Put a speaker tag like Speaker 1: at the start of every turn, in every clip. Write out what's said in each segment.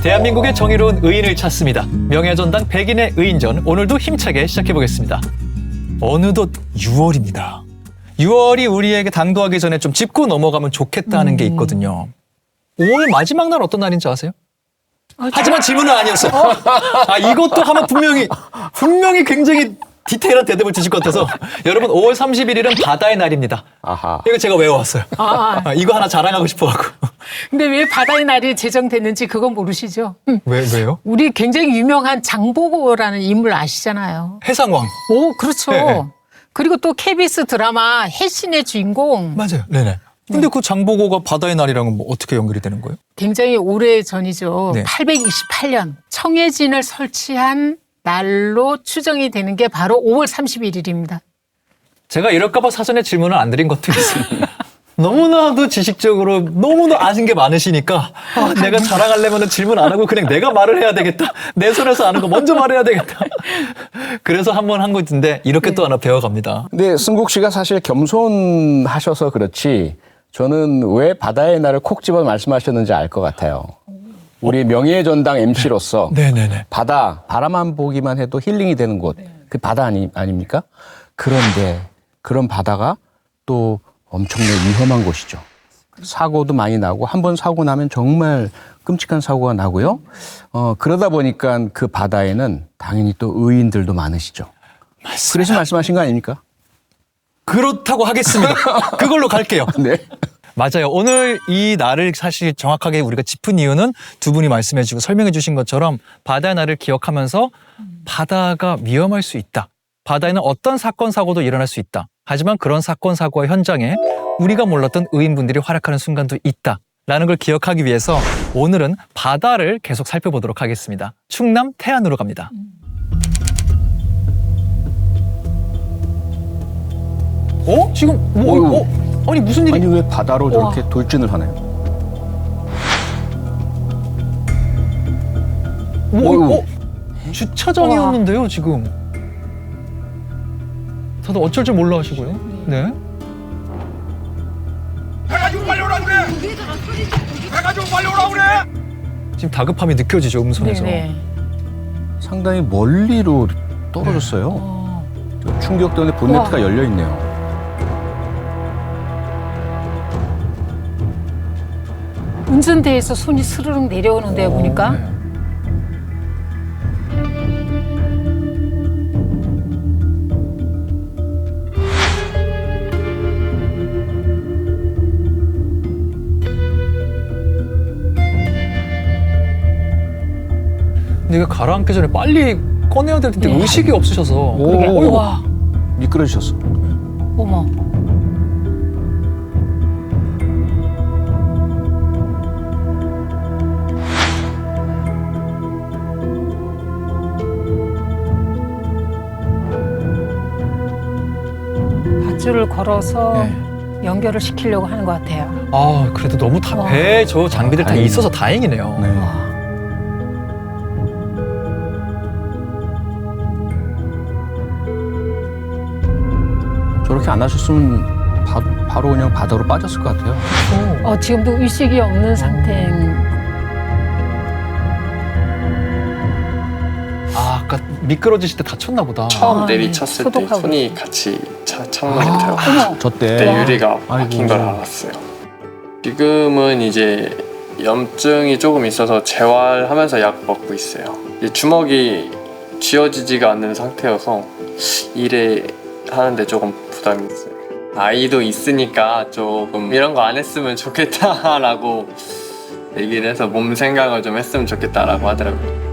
Speaker 1: 대한민국의 정의로운 의인을 찾습니다. 명예전당 백인의 의인전, 오늘도 힘차게 시작해보겠습니다. 어느덧 6월입니다. 6월이 우리에게 당도하기 전에 좀 짚고 넘어가면 좋겠다는 게 있거든요. 5월 마지막 날 어떤 날인지 아세요? 하지만 질문은 아니었어요. 이것도 하면 분명히 굉장히 디테일한 대답을 주실 것 같아서 여러분 5월 31일은 바다의 날입니다.
Speaker 2: 아하.
Speaker 1: 이거 제가 외워왔어요. 이거 하나 자랑하고 싶어가지고.
Speaker 3: 근데 왜 바다의 날이 제정됐는지 그건 모르시죠?
Speaker 1: 왜요?
Speaker 3: 우리 굉장히 유명한 장보고라는 인물 아시잖아요.
Speaker 1: 해상왕.
Speaker 3: 오, 그렇죠.
Speaker 1: 네.
Speaker 3: 그리고 또 KBS 드라마 해신의 주인공.
Speaker 1: 맞아요. 네네. 근데 그 장보고가 바다의 날이랑은 뭐 어떻게 연결이 되는 거예요?
Speaker 3: 굉장히 오래 전이죠.
Speaker 1: 네.
Speaker 3: 828년 청해진을 설치한 날로 추정이 되는 게 바로 5월 31일입니다.
Speaker 1: 제가 이럴까봐 사전에 질문을 안 드린 것도 있어요. 너무나도 지식적으로 너무도 아신 게 많으시니까 내가 자랑하려면 질문 안 하고 그냥 내가 말을 해야 되겠다. 내 손에서 아는 거 먼저 말해야 되겠다. 그래서 한번 한 것인데 이렇게 또 하나 배워갑니다.
Speaker 2: 근데 승국 씨가 사실 겸손하셔서 그렇지 저는 왜 바다의 날을 콕 집어 말씀하셨는지 알 것 같아요. 우리 명예전당 MC로서
Speaker 1: 네네네.
Speaker 2: 바다만 보기만 해도 힐링이 되는 곳. 그 바다 아닙니까? 그런데 그런 바다가 또 엄청나게 위험한 곳이죠. 사고도 많이 나고 한 번 사고 나면 정말 끔찍한 사고가 나고요. 그러다 보니까 그 바다에는 당연히 또 의인들도 많으시죠.
Speaker 1: 맞습니다.
Speaker 2: 그래서 말씀하신 거 아닙니까?
Speaker 1: 그렇다고 하겠습니다. 그걸로 갈게요.
Speaker 2: 네.
Speaker 1: 맞아요. 오늘 이 날을 사실 정확하게 우리가 짚은 이유는 두 분이 말씀해 주고 설명해 주신 것처럼 바다의 날을 기억하면서 바다가 위험할 수 있다. 바다에는 어떤 사건, 사고도 일어날 수 있다. 하지만 그런 사건, 사고와 현장에 우리가 몰랐던 의인분들이 활약하는 순간도 있다. 라는 걸 기억하기 위해서 오늘은 바다를 계속 살펴보도록 하겠습니다. 충남 태안으로 갑니다. 지금 아니 무슨 일이?
Speaker 2: 아니 왜 바다로 저렇게 돌진을 하나요?
Speaker 1: 주차장이었는데요, 지금. 다들 어쩔 줄 몰라 하시고요. 네.
Speaker 4: 배가 좀 빨리 오라 그래. 배가 좀 빨리 오라 그래.
Speaker 1: 지금 다급함이 느껴지죠, 음성에서.
Speaker 3: 네네.
Speaker 2: 상당히 멀리로 떨어졌어요. 충격 때문에 본네트가 열려 있네요.
Speaker 3: 운전대에서 손이 스르륵 내려오는데요, 보니까.
Speaker 1: 네. 근데 이거 가라앉기 전에 빨리 꺼내야 될 텐데 의식이 없으셔서.
Speaker 3: 그러게. 와,
Speaker 2: 미끄러지셨어.
Speaker 3: 어머. 밧줄을 걸어서 연결을 시키려고 하는 것 같아요.
Speaker 1: 그래도 너무 배에 저 장비들 다
Speaker 2: 다행이네.
Speaker 1: 있어서 다행이네요.
Speaker 2: 네. 저렇게 안 하셨으면 바로 그냥 바다로 빠졌을 것 같아요.
Speaker 3: 지금도 의식이 없는 상태인.
Speaker 1: 아까 미끄러지실 때 다쳤나 보다.
Speaker 5: 처음
Speaker 3: 네.
Speaker 5: 내리쳤을 때
Speaker 3: 소독하고.
Speaker 5: 손이 같이 창문에 들어가서
Speaker 2: 저 때.
Speaker 5: 그때 유리가 막힌
Speaker 2: 아이고.
Speaker 5: 걸 알았어요. 지금은 이제 염증이 조금 있어서 재활하면서 약 먹고 있어요. 이 주먹이 쥐어지지가 않는 상태여서 일에 하는데 조금 부담이 있어요. 아이도 있으니까 조금 이런 거 안 했으면 좋겠다라고 얘기를 해서 몸 생각을 좀 했으면 좋겠다라고 하더라고요.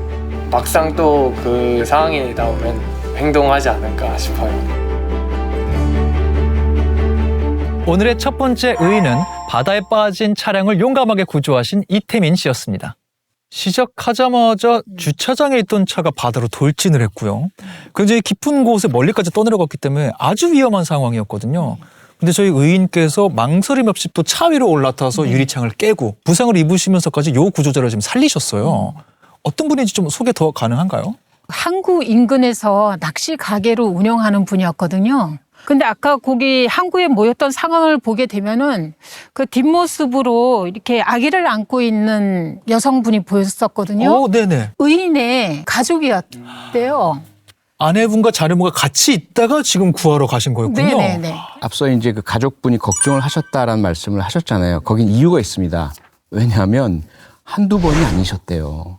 Speaker 5: 막상 또 그 상황이 나오면 행동하지 않을까 싶어요.
Speaker 1: 오늘의 첫 번째 의인은 바다에 빠진 차량을 용감하게 구조하신 이태민 씨였습니다. 시작하자마자 주차장에 있던 차가 바다로 돌진을 했고요. 굉장히 깊은 곳에 멀리까지 떠내려갔기 때문에 아주 위험한 상황이었거든요. 근데 저희 의인께서 망설임 없이 또 차 위로 올라타서 유리창을 깨고 부상을 입으시면서까지 요 구조자를 지금 살리셨어요. 어떤 분인지 좀 소개 더 가능한가요?
Speaker 3: 항구 인근에서 낚시 가게를 운영하는 분이었거든요. 근데 아까 거기 항구에 모였던 상황을 보게 되면은 그 뒷모습으로 이렇게 아기를 안고 있는 여성분이 보였었거든요.
Speaker 1: 네네.
Speaker 3: 의인의 가족이었대요.
Speaker 1: 아내분과 자녀분과 같이 있다가 지금 구하러 가신 거였군요.
Speaker 3: 네네네.
Speaker 2: 앞서 이제 그 가족분이 걱정을 하셨다라는 말씀을 하셨잖아요. 거긴 이유가 있습니다. 왜냐하면 한두 번이 아니셨대요.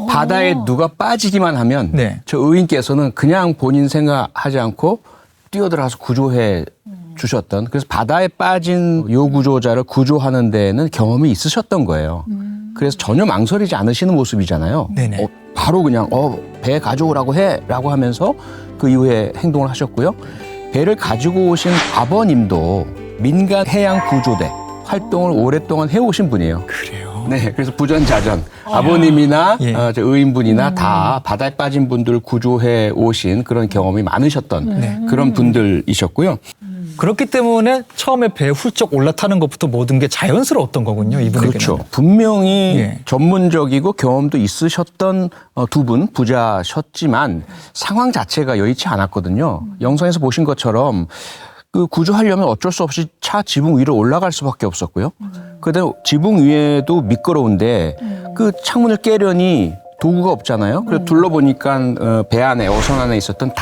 Speaker 2: 바다에 누가 빠지기만 하면
Speaker 1: 네.
Speaker 2: 저 의인께서는 그냥 본인 생각하지 않고 뛰어들어가서 구조해 주셨던, 그래서 바다에 빠진 요구조자를 구조하는 데에는 경험이 있으셨던 거예요. 그래서 전혀 망설이지 않으시는 모습이잖아요.
Speaker 1: 네네.
Speaker 2: 바로 그냥 배 가져오라고 해라고 하면서 그 이후에 행동을 하셨고요. 배를 가지고 오신 아버님도 민간 해양 구조대 활동을 오랫동안 해오신 분이에요.
Speaker 1: 그래요.
Speaker 2: 네, 그래서 부전자전 아버님이나
Speaker 1: 예.
Speaker 2: 저 의인분이나 다 바다에 빠진 분들을 구조해 오신 그런 경험이 많으셨던 그런 분들이셨고요.
Speaker 1: 그렇기 때문에 처음에 배에 훌쩍 올라타는 것부터 모든 게 자연스러웠던 거군요. 이분에게는.
Speaker 2: 그렇죠. 분명히
Speaker 1: 예.
Speaker 2: 전문적이고 경험도 있으셨던 두 분 부자셨지만 상황 자체가 여의치 않았거든요. 영상에서 보신 것처럼 그 구조하려면 어쩔 수 없이 차 지붕 위로 올라갈 수밖에 없었고요. 그다음 지붕 위에도 미끄러운데 그 창문을 깨려니 도구가 없잖아요. 그래서 둘러보니까 배 안에 어선 안에 있었던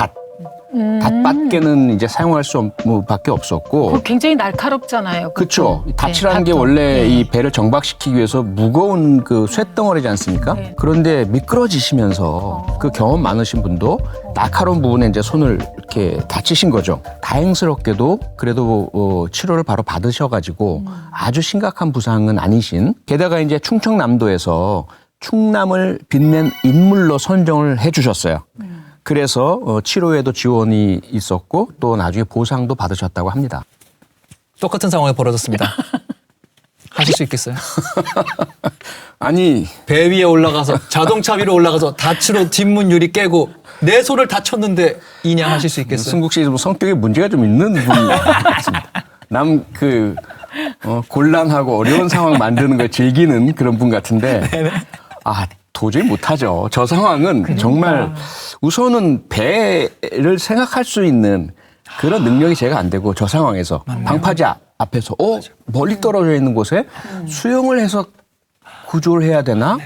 Speaker 2: 닷밖에는 이제 사용할 수 밖에 없었고.
Speaker 3: 그거 굉장히 날카롭잖아요.
Speaker 2: 그렇죠.
Speaker 3: 그것도.
Speaker 2: 닷이라는 게
Speaker 3: 닷도.
Speaker 2: 원래
Speaker 3: 네.
Speaker 2: 이 배를 정박시키기 위해서 무거운 그 쇳덩어리지 않습니까?
Speaker 3: 네.
Speaker 2: 그런데 미끄러지시면서 그 경험 많으신 분도 날카로운 부분에 이제 손을 이렇게 다치신 거죠. 다행스럽게도 그래도 치료를 바로 받으셔가지고 아주 심각한 부상은 아니신. 게다가 이제 충청남도에서 충남을 빛낸 인물로 선정을 해주셨어요. 그래서 치료에도 지원이 있었고 또 나중에 보상도 받으셨다고 합니다.
Speaker 1: 똑같은 상황이 벌어졌습니다. 하실 수 있겠어요?
Speaker 2: 아니
Speaker 1: 배 위에 올라가서 자동차 위로 올라가서 닷으로 뒷문 유리 깨고 내 손을 다쳤는데 이냥 하실 수 있겠어요?
Speaker 2: 승국 씨 성격에 문제가 좀 있는 분이 같습니다. 남 곤란하고 어려운 상황 만드는 걸 즐기는 그런 분 같은데 도저히 못하죠. 저 상황은 정말 우선은 배를 생각할 수 있는 그런 능력이 제가 안 되고 저 상황에서 방파제 앞에서 멀리 떨어져 있는 곳에 수영을 해서 구조를 해야 되나?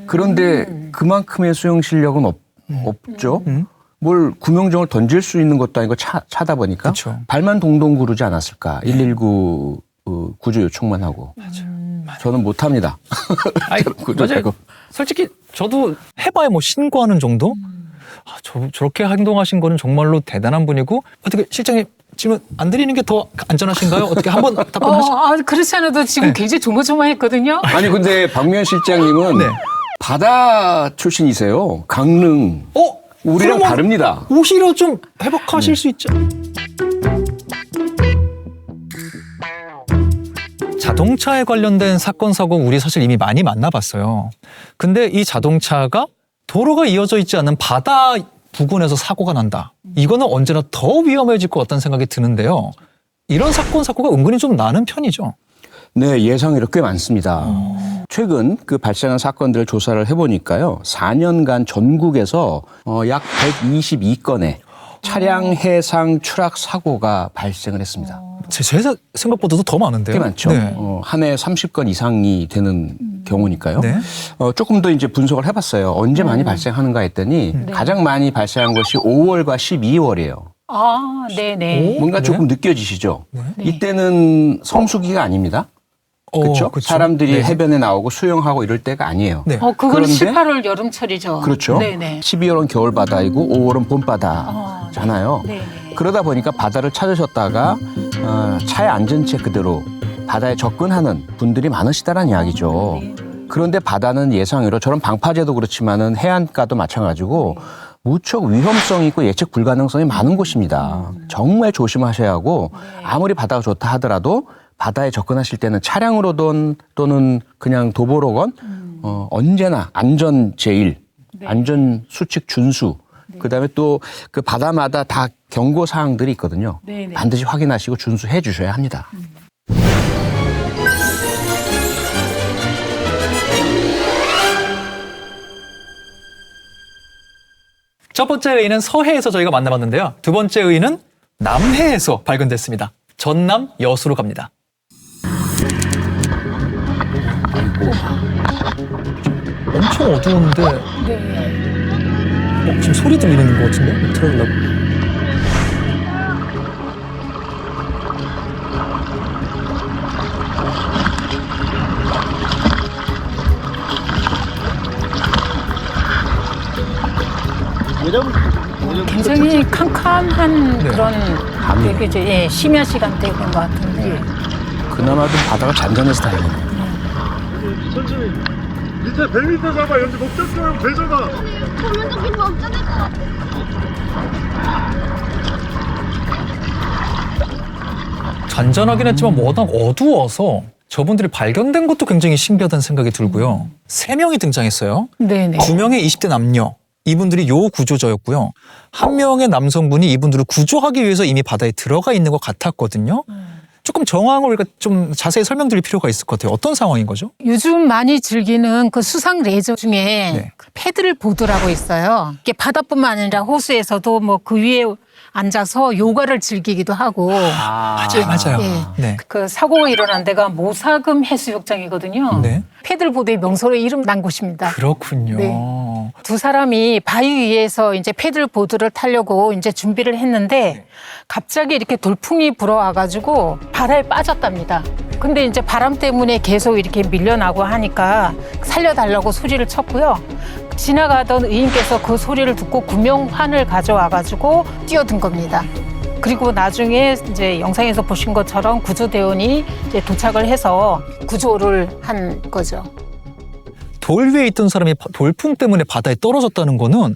Speaker 2: 그런데 그만큼의 수영 실력은 없죠. 뭘 구명정을 던질 수 있는 것도 아니고 차다 보니까
Speaker 1: 그쵸.
Speaker 2: 발만 동동 구르지 않았을까. 119 구조 요청만 하고. 저는 못합니다.
Speaker 1: 아니,
Speaker 2: 구조
Speaker 1: 맞아요.
Speaker 2: 작업.
Speaker 1: 솔직히 저도 해봐야 뭐 신고하는 정도? 저렇게 행동하신 거는 정말로 대단한 분이고 어떻게 실장님 질문 안 드리는 게 더 안전하신가요? 어떻게 한번 답변하시죠?
Speaker 3: 그렇지 않아도 지금 굉장히 조마조마했거든요.
Speaker 2: 아니 근데 박미연 실장님은
Speaker 1: 네.
Speaker 2: 바다 출신이세요. 강릉. 우리랑
Speaker 1: 그러면
Speaker 2: 다릅니다.
Speaker 1: 오히려 좀 회복하실 수 있죠. 자동차에 관련된 사건, 사고 우리 사실 이미 많이 만나봤어요. 근데 이 자동차가 도로가 이어져 있지 않은 바다 부근에서 사고가 난다. 이거는 언제나 더 위험해질 것 같다는 생각이 드는데요. 이런 사건, 사고가 은근히 좀 나는 편이죠.
Speaker 2: 네, 예상외로 꽤 많습니다. 최근 그 발생한 사건들을 조사를 해보니까요. 4년간 전국에서 약 122건의 차량 해상 추락 사고가 발생을 했습니다.
Speaker 1: 제 생각보다도 더 많은데요.
Speaker 2: 꽤 많죠.
Speaker 1: 네.
Speaker 2: 한 해 30건 이상이 되는 경우니까요.
Speaker 1: 네.
Speaker 2: 조금 더 이제 분석을 해봤어요. 언제 많이 발생하는가 했더니 가장 많이 발생한 것이 5월과 12월이에요.
Speaker 3: 네네.
Speaker 2: 뭔가 조금 느껴지시죠? 이때는 성수기가 아닙니다. 그렇죠?
Speaker 1: 그쵸.
Speaker 2: 사람들이
Speaker 1: 네.
Speaker 2: 해변에 나오고 수영하고 이럴 때가 아니에요.
Speaker 1: 네.
Speaker 3: 그건
Speaker 2: 그런데
Speaker 3: 7, 8월 여름철이죠.
Speaker 2: 그렇죠.
Speaker 3: 네네.
Speaker 2: 12월은 겨울바다이고 5월은 봄바다잖아요.
Speaker 3: 네네.
Speaker 2: 그러다 보니까 바다를 찾으셨다가 차에 앉은 채 그대로 바다에 접근하는 분들이 많으시다는 이야기죠. 그런데 바다는 예상외로 저런 방파제도 그렇지만은 해안가도 마찬가지고 무척 위험성이 있고 예측 불가능성이 많은 곳입니다. 정말 조심하셔야 하고 아무리 바다가 좋다 하더라도 바다에 접근하실 때는 차량으로든 또는 그냥 도보로건 언제나 안전 제일, 안전 수칙 준수, 그다음에 또 그 바다마다 다 경고 사항들이 있거든요.
Speaker 3: 네네.
Speaker 2: 반드시 확인하시고 준수해 주셔야 합니다.
Speaker 1: 첫 번째 의인은 서해에서 저희가 만나봤는데요. 두 번째 의인은 남해에서 발견됐습니다. 전남 여수로 갑니다. 엄청 어두운데 지금 소리 들리는 것 같은데? 들어보려고.
Speaker 3: 굉장히 캄캄한
Speaker 1: 네.
Speaker 3: 그런
Speaker 2: 밤이.
Speaker 3: 되게 이제 심야 시간대인 것 같은데
Speaker 2: 그나마 좀 바다가 잔잔해서 다행이네요.
Speaker 4: 천천히 밑에 100m 잡아. 여기 목적지면 되잖아.
Speaker 6: 보면 저기 뭐 어쩌될 것 같아.
Speaker 1: 잔잔하긴 했지만 워낙 어두워서 저분들이 발견된 것도 굉장히 신기하다는 생각이 들고요. 3명이 등장했어요.
Speaker 3: 네네.
Speaker 1: 2명의 20대 남녀. 이분들이 요 구조자였고요. 1명의 남성분이 이분들을 구조하기 위해서 이미 바다에 들어가 있는 것 같았거든요. 조금 정황을 우리가 좀 자세히 설명드릴 필요가 있을 것 같아요. 어떤 상황인 거죠?
Speaker 3: 요즘 많이 즐기는 그 수상 레저 중에
Speaker 1: 네.
Speaker 3: 그 패들 보드라고 있어요. 이게 바다뿐만 아니라 호수에서도 뭐 그 위에 앉아서 요가를 즐기기도 하고.
Speaker 1: 맞아요.
Speaker 3: 예.
Speaker 1: 네.
Speaker 3: 그 사고가 일어난 데가 모사금 해수욕장이거든요.
Speaker 1: 네.
Speaker 3: 패들보드의 명소로 이름 난 곳입니다.
Speaker 1: 그렇군요.
Speaker 3: 네. 두 사람이 바위 위에서 이제 패들보드를 타려고 이제 준비를 했는데 갑자기 이렇게 돌풍이 불어와가지고 바다에 빠졌답니다. 근데 이제 바람 때문에 계속 이렇게 밀려나고 하니까 살려달라고 소리를 쳤고요. 지나가던 의인께서 그 소리를 듣고 구명환을 가져와가지고 뛰어든 겁니다. 그리고 나중에 이제 영상에서 보신 것처럼 구조대원이 이제 도착을 해서 구조를 한 거죠.
Speaker 1: 돌 위에 있던 사람이 돌풍 때문에 바다에 떨어졌다는 거는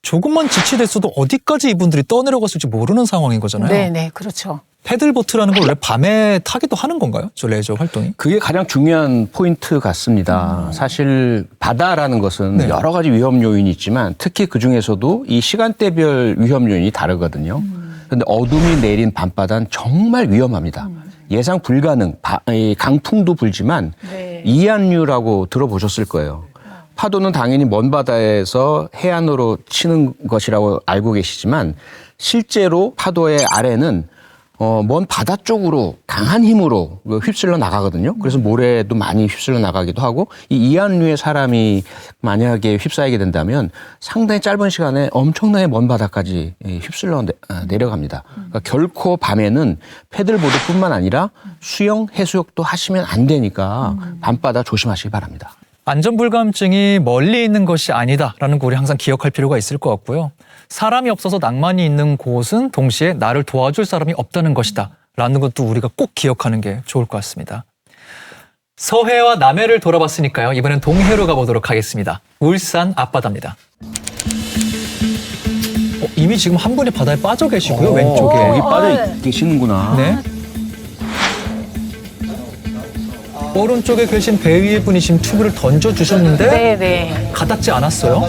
Speaker 1: 조금만 지치됐어도 어디까지 이분들이 떠내려갔을지 모르는 상황인 거잖아요.
Speaker 3: 네네, 그렇죠.
Speaker 1: 패들보트라는 걸 원래 밤에 타기도 하는 건가요? 저 레저 활동이?
Speaker 2: 그게 가장 중요한 포인트 같습니다. 사실 바다라는 것은
Speaker 1: 네.
Speaker 2: 여러 가지 위험 요인이 있지만 특히 그 중에서도 이 시간대별 위험 요인이 다르거든요. 그런데 어둠이 내린 밤바다는 정말 위험합니다. 예상 불가능, 이 강풍도 불지만
Speaker 3: 네.
Speaker 2: 이안류라고 들어보셨을 거예요. 파도는 당연히 먼 바다에서 해안으로 치는 것이라고 알고 계시지만 실제로 파도의 아래는 먼 바다 쪽으로 강한 힘으로 휩쓸려 나가거든요. 그래서 모래도 많이 휩쓸려 나가기도 하고 이 이안류의 사람이 만약에 휩싸이게 된다면 상당히 짧은 시간에 엄청나게 먼 바다까지 휩쓸려 내려갑니다. 그러니까 결코 밤에는 패들보드뿐만 아니라 수영, 해수욕도 하시면 안 되니까 밤바다 조심하시기 바랍니다.
Speaker 1: 안전불감증이 멀리 있는 것이 아니다라는 거 우리 항상 기억할 필요가 있을 것 같고요. 사람이 없어서 낭만이 있는 곳은 동시에 나를 도와줄 사람이 없다는 것이다 라는 것도 우리가 꼭 기억하는 게 좋을 것 같습니다. 서해와 남해를 돌아봤으니까요. 이번엔 동해로 가보도록 하겠습니다. 울산 앞바다입니다. 이미 지금 한 분이 바다에 빠져 계시고요. 왼쪽에.
Speaker 2: 여기 빠져 계시는구나.
Speaker 1: 네. 오른쪽에 계신 배 위에 분이 지금 튜브를 던져주셨는데
Speaker 3: 네네.
Speaker 1: 가닿지 않았어요.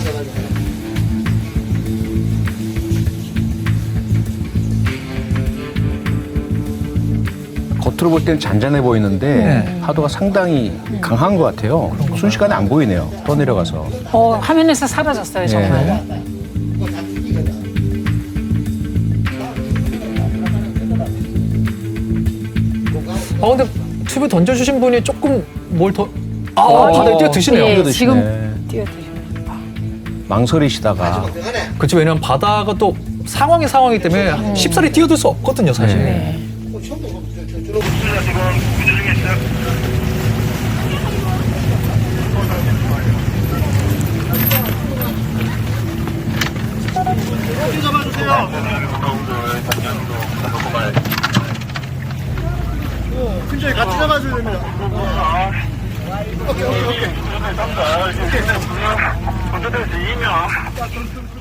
Speaker 2: 겉으로 볼 때는 잔잔해 보이는데
Speaker 1: 네.
Speaker 2: 파도가 상당히 강한 것 같아요. 순식간에 안 보이네요. 떠내려가서.
Speaker 3: 화면에서 사라졌어요, 정말.
Speaker 1: 근데 튜브 던져주신 분이 조금 뭘 더... 바다에 뛰어드시네요.
Speaker 3: 예,
Speaker 2: 뛰어드시네.
Speaker 3: 지금 뛰어드시네요.
Speaker 2: 망설이시다가
Speaker 1: 그렇죠. 왜냐면 바다가 또 상황이 때문에 쉽사리 뛰어들 수 없거든요, 사실.
Speaker 2: 네.
Speaker 4: 팀장이 같이 잡아줘야 됩니다.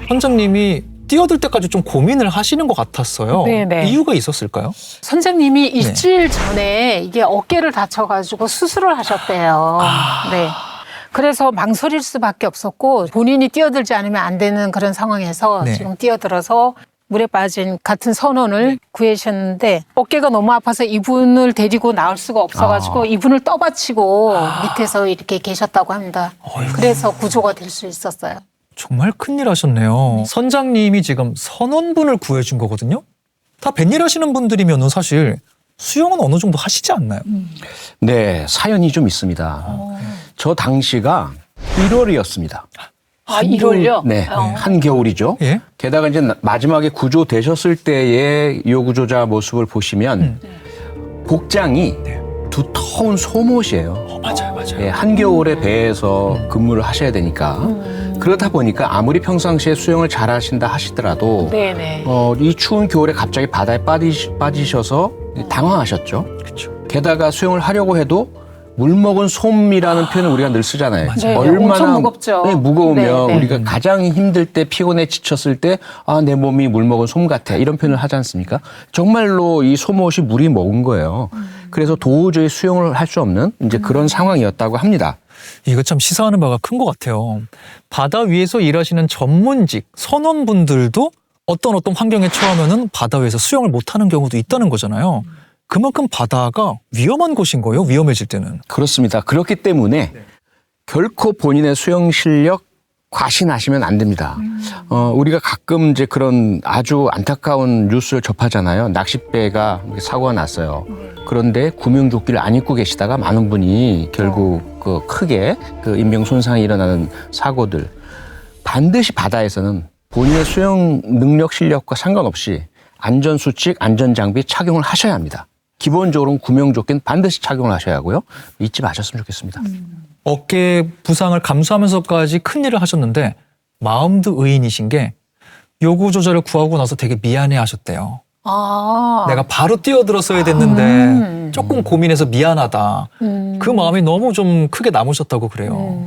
Speaker 1: 선장님이 뛰어들 때까지 좀 고민을 하시는 것 같았어요.
Speaker 3: 네네.
Speaker 1: 이유가 있었을까요?
Speaker 3: 선생님이 일주일 전에 이게 어깨를 다쳐가지고 수술을 하셨대요. 네. 그래서 망설일 수밖에 없었고 본인이 뛰어들지 않으면 안 되는 그런 상황에서
Speaker 1: 네.
Speaker 3: 지금 뛰어들어서 물에 빠진 같은 선원을 구해주셨는데 어깨가 너무 아파서 이분을 데리고 나올 수가 없어가지고 이분을 떠받치고 밑에서 이렇게 계셨다고 합니다. 그래서 구조가 될 수 있었어요.
Speaker 1: 정말 큰일 하셨네요. 선장님이 지금 선원분을 구해준 거거든요. 다 뱃일 하시는 분들이면 사실 수영은 어느 정도 하시지 않나요?
Speaker 2: 네, 사연이 좀 있습니다. 저 당시가 1월이었습니다.
Speaker 3: 아, 1월요?
Speaker 2: 네, 한겨울이죠.
Speaker 1: 예?
Speaker 2: 게다가 이제 마지막에 구조되셨을 때의 요구조자 모습을 보시면 복장이 두터운 소못이에요.
Speaker 1: 맞아요, 맞아요.
Speaker 2: 예, 한겨울에 배에서 근무를 하셔야 되니까 그러다 보니까 아무리 평상시에 수영을 잘하신다 하시더라도
Speaker 3: 네네.
Speaker 2: 이 추운 겨울에 갑자기 바다에 빠지셔서 당황하셨죠.
Speaker 1: 그렇죠.
Speaker 2: 게다가 수영을 하려고 해도 물 먹은 솜이라는 표현을 우리가 늘 쓰잖아요.
Speaker 3: 네, 엄청 무겁죠.
Speaker 2: 네, 무거우면
Speaker 3: 네, 네.
Speaker 2: 우리가 가장 힘들 때 피곤해 지쳤을 때 아, 내 몸이 물 먹은 솜 같아 이런 표현을 하지 않습니까? 정말로 이 솜옷이 물이 먹은 거예요. 그래서 도저히 수영을 할 수 없는 이제 그런 상황이었다고 합니다.
Speaker 1: 이거 참 시사하는 바가 큰 것 같아요. 바다 위에서 일하시는 전문직 선원분들도 어떤 환경에 처하면은 바다 위에서 수영을 못하는 경우도 있다는 거잖아요. 그만큼 바다가 위험한 곳인 거예요. 위험해질 때는.
Speaker 2: 그렇습니다. 그렇기 때문에 결코 본인의 수영 실력 과신하시면 안 됩니다. 우리가 가끔 이제 그런 아주 안타까운 뉴스를 접하잖아요. 낚싯배가 사고가 났어요. 그런데 구명조끼를 안 입고 계시다가 많은 분이 결국 크게 인명 손상이 일어나는 사고들. 반드시 바다에서는 본인의 수영 능력 실력과 상관없이 안전수칙, 안전장비 착용을 하셔야 합니다. 기본적으로 구명조끼는 반드시 착용을 하셔야 하고요. 잊지 마셨으면 좋겠습니다.
Speaker 1: 어깨 부상을 감수하면서까지 큰일을 하셨는데 마음도 의인이신 게 요구조자를 구하고 나서 되게 미안해 하셨대요.
Speaker 3: 아.
Speaker 1: 내가 바로 뛰어들었어야 됐는데 조금 고민해서 미안하다. 그 마음이 너무 좀 크게 남으셨다고 그래요.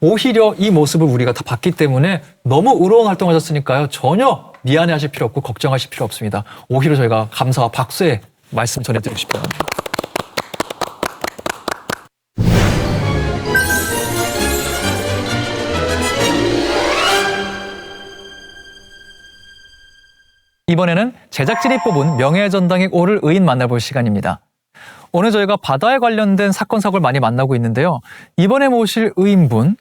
Speaker 1: 오히려 이 모습을 우리가 다 봤기 때문에 너무 의로운 활동하셨으니까요. 전혀 미안해하실 필요 없고 걱정하실 필요 없습니다. 오히려 저희가 감사와 박수의 말씀 전해드리고 싶어요. 이번에는 제작진이 뽑은 명예전당에 오를 의인 만나볼 시간입니다. 오늘 저희가 바다에 관련된 사건, 사고를 많이 만나고 있는데요. 이번에 모실 의인분,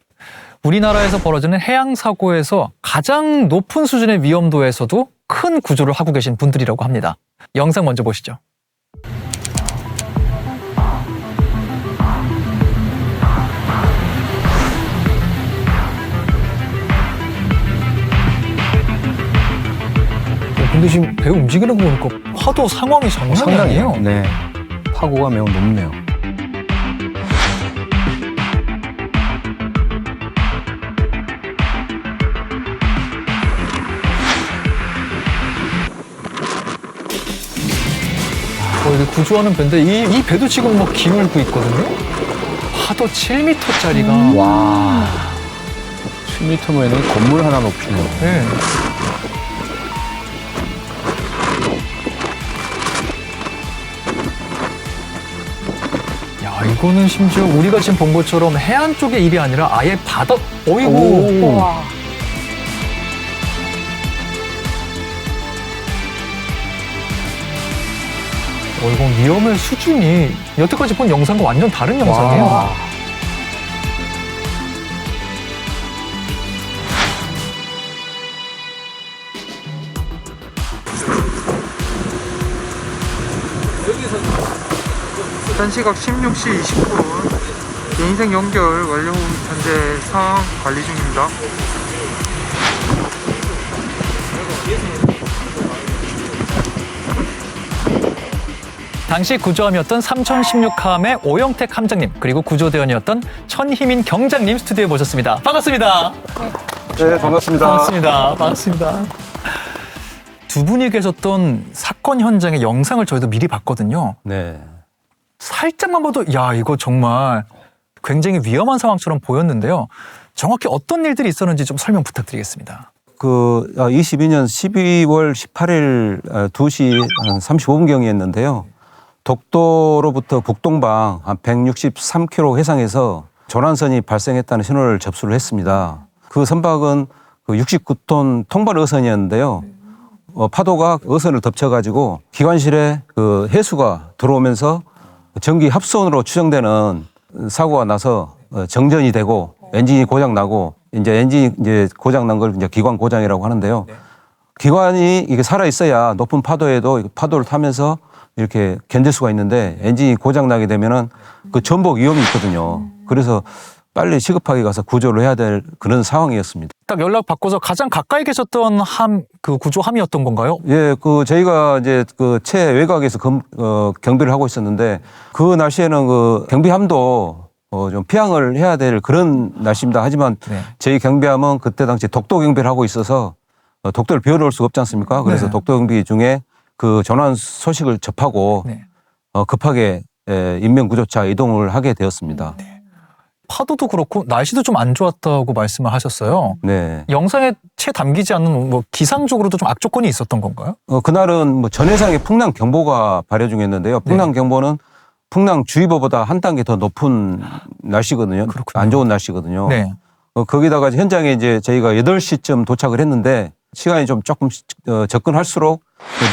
Speaker 1: 우리나라에서 벌어지는 해양사고에서 가장 높은 수준의 위험도에서도 큰 구조를 하고 계신 분들이라고 합니다. 영상 먼저 보시죠. 근데 지금 배 움직이는 거 보니까 파도 상황이 장난이 아니에요.
Speaker 2: 네. 파고가 매우 높네요.
Speaker 1: 이게 구조하는 배인데 이 배도 지금 막 기울고 있거든요. 파도 7m짜리가.
Speaker 2: 와. 7m면은 건물 하나 높이네요.
Speaker 1: 네. 야, 이거는 심지어 우리가 지금 본 것처럼 해안 쪽의 일이 아니라 아예 바다. 어이구.
Speaker 3: 와.
Speaker 1: 이건 위험의 수준이 여태까지 본 영상과 완전 다른 영상이에요.
Speaker 2: 와.
Speaker 7: 현 시각 16시 20분 개인생 연결 완료 후 현재 상황 관리 중입니다.
Speaker 1: 당시 구조함이었던 3016함의 오영택 함장님, 그리고 구조대원이었던 천희민 경장님 스튜디오에 모셨습니다. 반갑습니다.
Speaker 4: 네, 반갑습니다.
Speaker 1: 반갑습니다. 반갑습니다. 두 분이 계셨던 사건 현장의 영상을 저희도 미리 봤거든요.
Speaker 8: 네.
Speaker 1: 살짝만 봐도 야, 이거 정말 굉장히 위험한 상황처럼 보였는데요. 정확히 어떤 일들이 있었는지 좀 설명 부탁드리겠습니다.
Speaker 8: 22년 12월 18일 2시 한 35분경이었는데요. 독도로부터 북동방 한 163km 해상에서 조난선이 발생했다는 신호를 접수를 했습니다. 그 선박은 69톤 통발 어선이었는데요. 파도가 어선을 덮쳐가지고 기관실에 해수가 들어오면서 전기 합선으로 추정되는 사고가 나서 정전이 되고 엔진이 고장 나고 이제 엔진이 이제 고장 난 걸 이제 기관 고장이라고 하는데요. 기관이 이게 살아 있어야 높은 파도에도 파도를 타면서 이렇게 견딜 수가 있는데 엔진이 고장 나게 되면은 그 전복 위험이 있거든요. 그래서 빨리 시급하게 가서 구조를 해야 될 그런 상황이었습니다.
Speaker 1: 딱 연락 받고서 가장 가까이 계셨던 그 구조함이었던 건가요?
Speaker 8: 예, 저희가 이제 채 외곽에서 경비를 하고 있었는데 그 날씨에는 경비함도 좀 피항을 해야 될 그런 날씨입니다. 하지만
Speaker 1: 네.
Speaker 8: 저희 경비함은 그때 당시 독도 경비를 하고 있어서 독도를 비워놓을 수가 없지 않습니까? 그래서
Speaker 1: 네.
Speaker 8: 독도 경비 중에 그 전환 소식을 접하고
Speaker 1: 네.
Speaker 8: 급하게 인명구조차 이동을 하게 되었습니다.
Speaker 1: 파도도 그렇고 날씨도 좀 안 좋았다고 말씀을 하셨어요.
Speaker 8: 네.
Speaker 1: 영상에 채 담기지 않는 뭐 기상적으로도 좀 악조건이 있었던 건가요?
Speaker 8: 그날은 뭐 전해상에 풍랑 경보가 발효 중이었는데요. 풍랑 경보는 풍랑주의보보다 한 단계 더 높은 날씨거든요.
Speaker 1: 그렇군요.
Speaker 8: 안 좋은 날씨거든요.
Speaker 1: 네.
Speaker 8: 거기다가 현장에 이제 저희가 8시쯤 도착을 했는데 시간이 좀 조금 접근할수록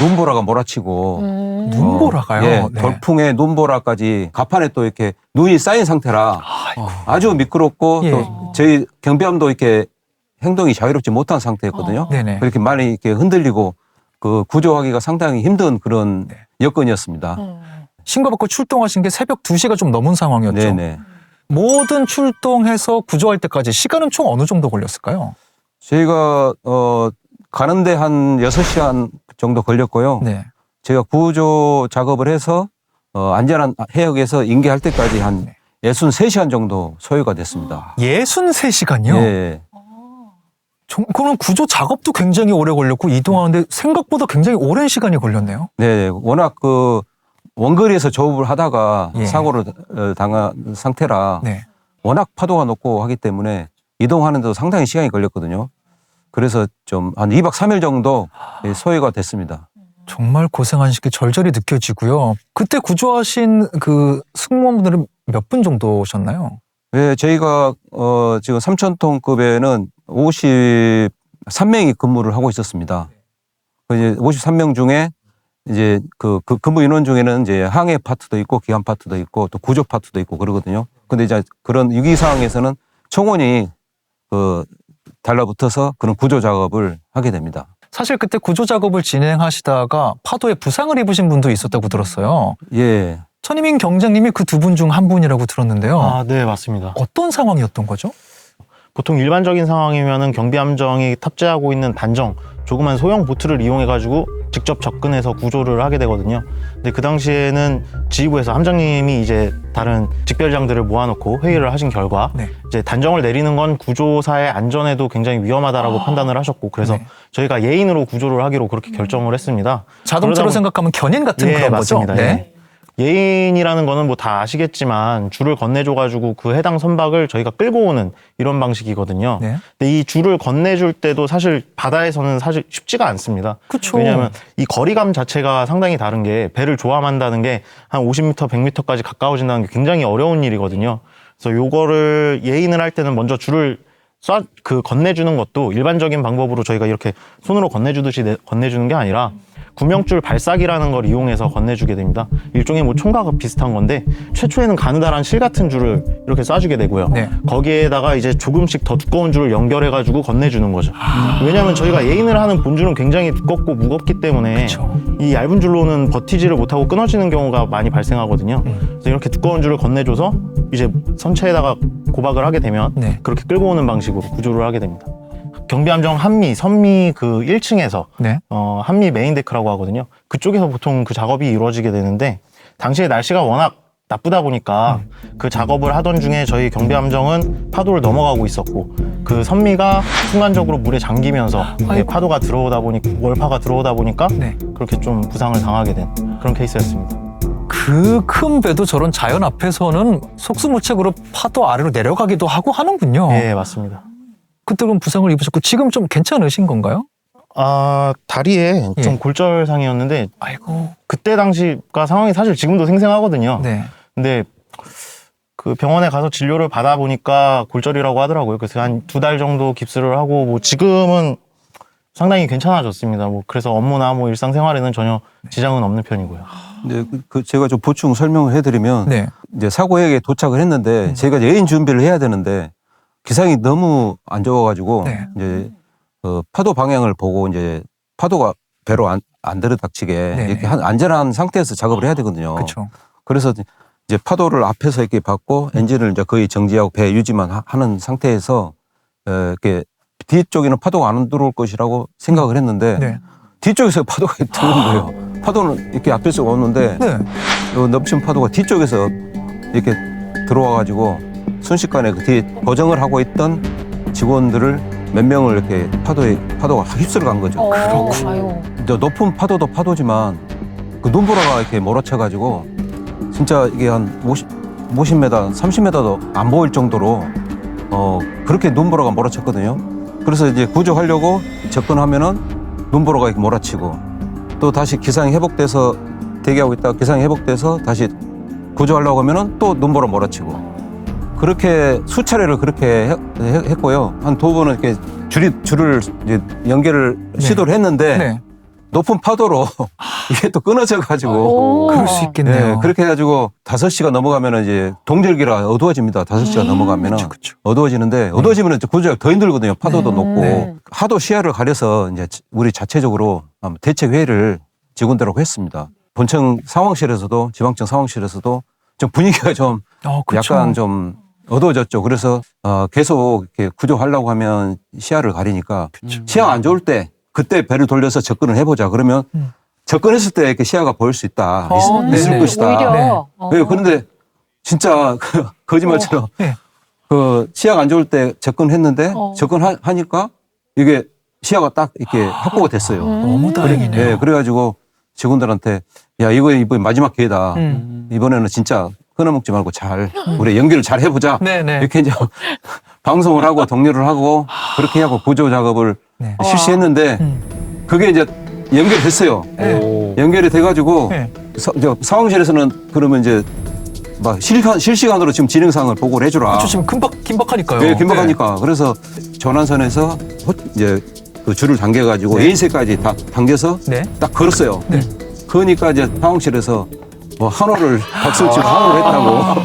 Speaker 8: 눈보라가 몰아치고
Speaker 1: 눈보라가요?
Speaker 8: 예,
Speaker 1: 네.
Speaker 8: 돌풍에 눈보라까지 가판에 또 이렇게 눈이 쌓인 상태라 아주 미끄럽고
Speaker 1: 예.
Speaker 8: 또 저희 경비함도 이렇게 행동이 자유롭지 못한 상태였거든요.
Speaker 1: 네네.
Speaker 8: 그렇게 많이 이렇게 흔들리고 그 구조하기가 상당히 힘든 그런
Speaker 1: 네.
Speaker 8: 여건이었습니다.
Speaker 1: 신고받고 출동하신 게 새벽 2시가 좀 넘은 상황이었죠.
Speaker 8: 네네.
Speaker 1: 모든 출동해서 구조할 때까지 시간은 총 어느 정도 걸렸을까요?
Speaker 8: 저희가 가는데 한 6시간 정도 걸렸고요.
Speaker 1: 네.
Speaker 8: 제가 구조 작업을 해서 안전한 해역에서 인계할 때까지 한 63시간 정도 소요가 됐습니다.
Speaker 1: 63시간이요?
Speaker 8: 예.
Speaker 1: 그럼 구조 작업도 굉장히 오래 걸렸고 이동하는데 생각보다 굉장히 오랜 시간이 걸렸네요.
Speaker 8: 네, 워낙 원거리에서 조업을 하다가
Speaker 1: 예.
Speaker 8: 사고를 당한 상태라
Speaker 1: 네.
Speaker 8: 워낙 파도가 높고 하기 때문에 이동하는데도 상당히 시간이 걸렸거든요. 그래서 좀 한 2박 3일 정도 소요가 됐습니다.
Speaker 1: 정말 고생하신 게 절절히 느껴지고요. 그때 구조하신 그 승무원분들은 몇 분 정도 오셨나요?
Speaker 8: 네, 저희가 지금 3,000톤급에는 53명이 근무를 하고 있었습니다. 이제 53명 중에 이제 그 근무 인원 중에는 이제 항해 파트도 있고 기관 파트도 있고 또 구조 파트도 있고 그러거든요. 근데 이제 그런 위기 상황에서는 총원이 달라붙어서 그런 구조 작업을 하게 됩니다.
Speaker 1: 사실 그때 구조 작업을 진행하시다가 파도에 부상을 입으신 분도 있었다고 들었어요.
Speaker 8: 예.
Speaker 1: 천이민 경장님이 그 두 분 중 한 분이라고 들었는데요.
Speaker 9: 아, 네, 맞습니다.
Speaker 1: 어떤 상황이었던 거죠?
Speaker 9: 보통 일반적인 상황이면은 경비함정이 탑재하고 있는 단정, 조그만 소형 보트를 이용해가지고 직접 접근해서 구조를 하게 되거든요. 근데 그 당시에는 지휘부에서 함장님이 이제 다른 직별장들을 모아놓고 회의를 하신 결과
Speaker 1: 네.
Speaker 9: 이제 단정을 내리는 건 구조사의 안전에도 굉장히 위험하다라고 판단을 하셨고 그래서
Speaker 1: 네.
Speaker 9: 저희가 예인으로 구조를 하기로 그렇게 결정을 했습니다.
Speaker 1: 자동차로
Speaker 9: 그러다
Speaker 1: 생각하면 견인 같은
Speaker 9: 예,
Speaker 1: 그런
Speaker 9: 맞습니다.
Speaker 1: 거죠?
Speaker 9: 예. 예인이라는 거는 뭐 다 아시겠지만 줄을 건네줘가지고 그 해당 선박을 저희가 끌고 오는 이런 방식이거든요.
Speaker 1: 네.
Speaker 9: 근데 이 줄을 건네줄 때도 사실 바다에서는 사실 쉽지가 않습니다.
Speaker 1: 그쵸.
Speaker 9: 왜냐하면 이 거리감 자체가 상당히 다른 게 배를 조함한다는 게 한 50m, 100m까지 가까워진다는 게 굉장히 어려운 일이거든요. 그래서 요거를 예인을 할 때는 먼저 줄을 건네주는 것도 일반적인 방법으로 저희가 이렇게 손으로 건네주듯이 건네주는 게 아니라 구명줄 발사기라는 걸 이용해서 건네주게 됩니다. 일종의 뭐 총각 비슷한 건데 최초에는 가느다란 실 같은 줄을 이렇게 쏴주게 되고요.
Speaker 1: 네.
Speaker 9: 거기에다가 이제 조금씩 더 두꺼운 줄을 연결해가지고 건네주는 거죠. 왜냐하면 저희가 예인을 하는 본줄은 굉장히 두껍고 무겁기 때문에
Speaker 1: 그쵸.
Speaker 9: 이 얇은 줄로는 버티지를 못하고 끊어지는 경우가 많이 발생하거든요. 그래서 이렇게 두꺼운 줄을 건네줘서 이제 선체에다가 고박을 하게 되면
Speaker 1: 네.
Speaker 9: 그렇게 끌고 오는 방식으로 구조를 하게 됩니다. 경비함정 한미, 선미 그 1층에서
Speaker 1: 네.
Speaker 9: 한미 메인데크라고 하거든요. 그쪽에서 보통 그 작업이 이루어지게 되는데 당시에 날씨가 워낙 나쁘다 보니까 그 작업을 하던 중에 저희 경비함정은 파도를 넘어가고 있었고 그 선미가 순간적으로 물에 잠기면서 파도가 들어오다 보니까 월파가 들어오다 보니까
Speaker 1: 네.
Speaker 9: 그렇게 좀 부상을 당하게 된 그런 케이스였습니다.
Speaker 1: 그 큰 배도 저런 자연 앞에서는 속수무책으로 파도 아래로 내려가기도 하고 하는군요.
Speaker 9: 네, 맞습니다.
Speaker 1: 그때 그럼 부상을 입으셨고 지금 좀 괜찮으신 건가요?
Speaker 9: 아, 다리에
Speaker 1: 예.
Speaker 9: 좀 골절상이었는데
Speaker 1: 아이고.
Speaker 9: 그때 당시가 상황이 사실 지금도 생생하거든요.
Speaker 1: 네.
Speaker 9: 근데 그 병원에 가서 진료를 받아보니까 골절이라고 하더라고요. 그래서 한 2달 정도 깁스를 하고 뭐 지금은 상당히 괜찮아졌습니다. 뭐 그래서 업무나 뭐 일상생활에는 전혀 지장은 없는 편이고요.
Speaker 8: 근데 제가 좀 보충 설명을 해드리면
Speaker 1: 네.
Speaker 8: 이제 사고역에 도착을 했는데 저희가 예인 준비를 해야 되는데 기상이 너무 안 좋아가지고
Speaker 1: 네.
Speaker 8: 이제 파도 방향을 보고 이제 파도가 배로 안 들이닥치게
Speaker 1: 네.
Speaker 8: 이렇게 안전한 상태에서 작업을 해야 되거든요.
Speaker 1: 그렇죠.
Speaker 8: 그래서 이제 파도를 앞에서 이렇게 받고 엔진을 이제 거의 정지하고 배 유지만 하는 상태에서 이렇게 뒤쪽에는 파도가 안 들어올 것이라고 생각을 했는데
Speaker 1: 네.
Speaker 8: 뒤쪽에서 파도가 들어온 거예요. 파도는 이렇게 앞에서 오는데
Speaker 1: 네.
Speaker 8: 넘친 파도가 뒤쪽에서 이렇게 들어와가지고 순식간에 그 뒤에 고정을 하고 있던 직원들을 몇 명을 이렇게 파도가 휩쓸어 간 거죠.
Speaker 3: 아유.
Speaker 8: 이제 높은 파도도 파도지만 그 눈보라가 이렇게 몰아쳐가지고 진짜 이게 한 50m, 30m도 안 보일 정도로 그렇게 눈보라가 몰아쳤거든요. 그래서 이제 구조하려고 접근하면은 눈보라가 이렇게 몰아치고 또 다시 기상이 회복돼서 대기하고 있다가 기상이 회복돼서 다시 구조하려고 하면은 또 눈보라 몰아치고 그렇게 수차례를 그렇게 했고요. 한 2번은 이렇게 줄을 이제 연결을 시도를 했는데
Speaker 1: 네.
Speaker 8: 높은 파도로 이게 또 끊어져 가지고
Speaker 1: 그럴 수 있겠네요.
Speaker 8: 네, 그렇게 해가지고 5시가 넘어가면은 이제 동절기라 어두워집니다. 5시가 넘어가면은
Speaker 1: 그쵸.
Speaker 8: 어두워지는데 어두워지면 이제 구조가 더 힘들거든요. 파도도 높고
Speaker 1: 네.
Speaker 8: 하도 시야를 가려서 이제 우리 자체적으로 대책 회의를 직원들하고 했습니다. 본청 상황실에서도 지방청 상황실에서도 좀 분위기가 좀
Speaker 1: 그쵸.
Speaker 8: 약간 좀 어두워졌죠. 그래서 계속 이렇게 구조하려고 하면 시야를 가리니까 시야가 안 좋을 때 그때 배를 돌려서 접근을 해보자. 그러면 접근했을 때 이렇게 시야가 보일 수 있다. 있을
Speaker 1: 네네.
Speaker 8: 것이다.
Speaker 3: 오히려.
Speaker 1: 네.
Speaker 8: 네, 그런데 진짜 거짓말처럼
Speaker 1: 네.
Speaker 8: 그 시야가 안 좋을 때 접근했는데 접근하니까 이게 시야가 딱 이렇게 확보가 됐어요.
Speaker 1: 너무 다행이네요.
Speaker 8: 네, 그래가지고 직원들한테 야 이번에 마지막 기회다. 이번에는 진짜 끊어먹지 말고 잘 우리 연기를 잘 해보자.
Speaker 1: 네네.
Speaker 8: 이렇게 이제 방송을 하고 동료를 하고 그렇게 하고 구조 작업을
Speaker 1: 네.
Speaker 8: 실시했는데 그게 이제 연결됐어요. 연결이 돼가지고
Speaker 1: 네.
Speaker 8: 상황실에서는 그러면 이제 막 실시간으로 지금 진행상을 보고를 해주라.
Speaker 1: 그렇죠. 지금 긴박하니까요.
Speaker 8: 네, 긴박하니까. 그래서 전환선에서 이제 그 줄을 당겨가지고
Speaker 1: 네.
Speaker 8: A세까지 다 당겨서
Speaker 1: 네.
Speaker 8: 딱 걸었어요.
Speaker 1: 네.
Speaker 8: 그러니까 이제 상황실에서 뭐 한호를 박수를 치고 한호를 했다고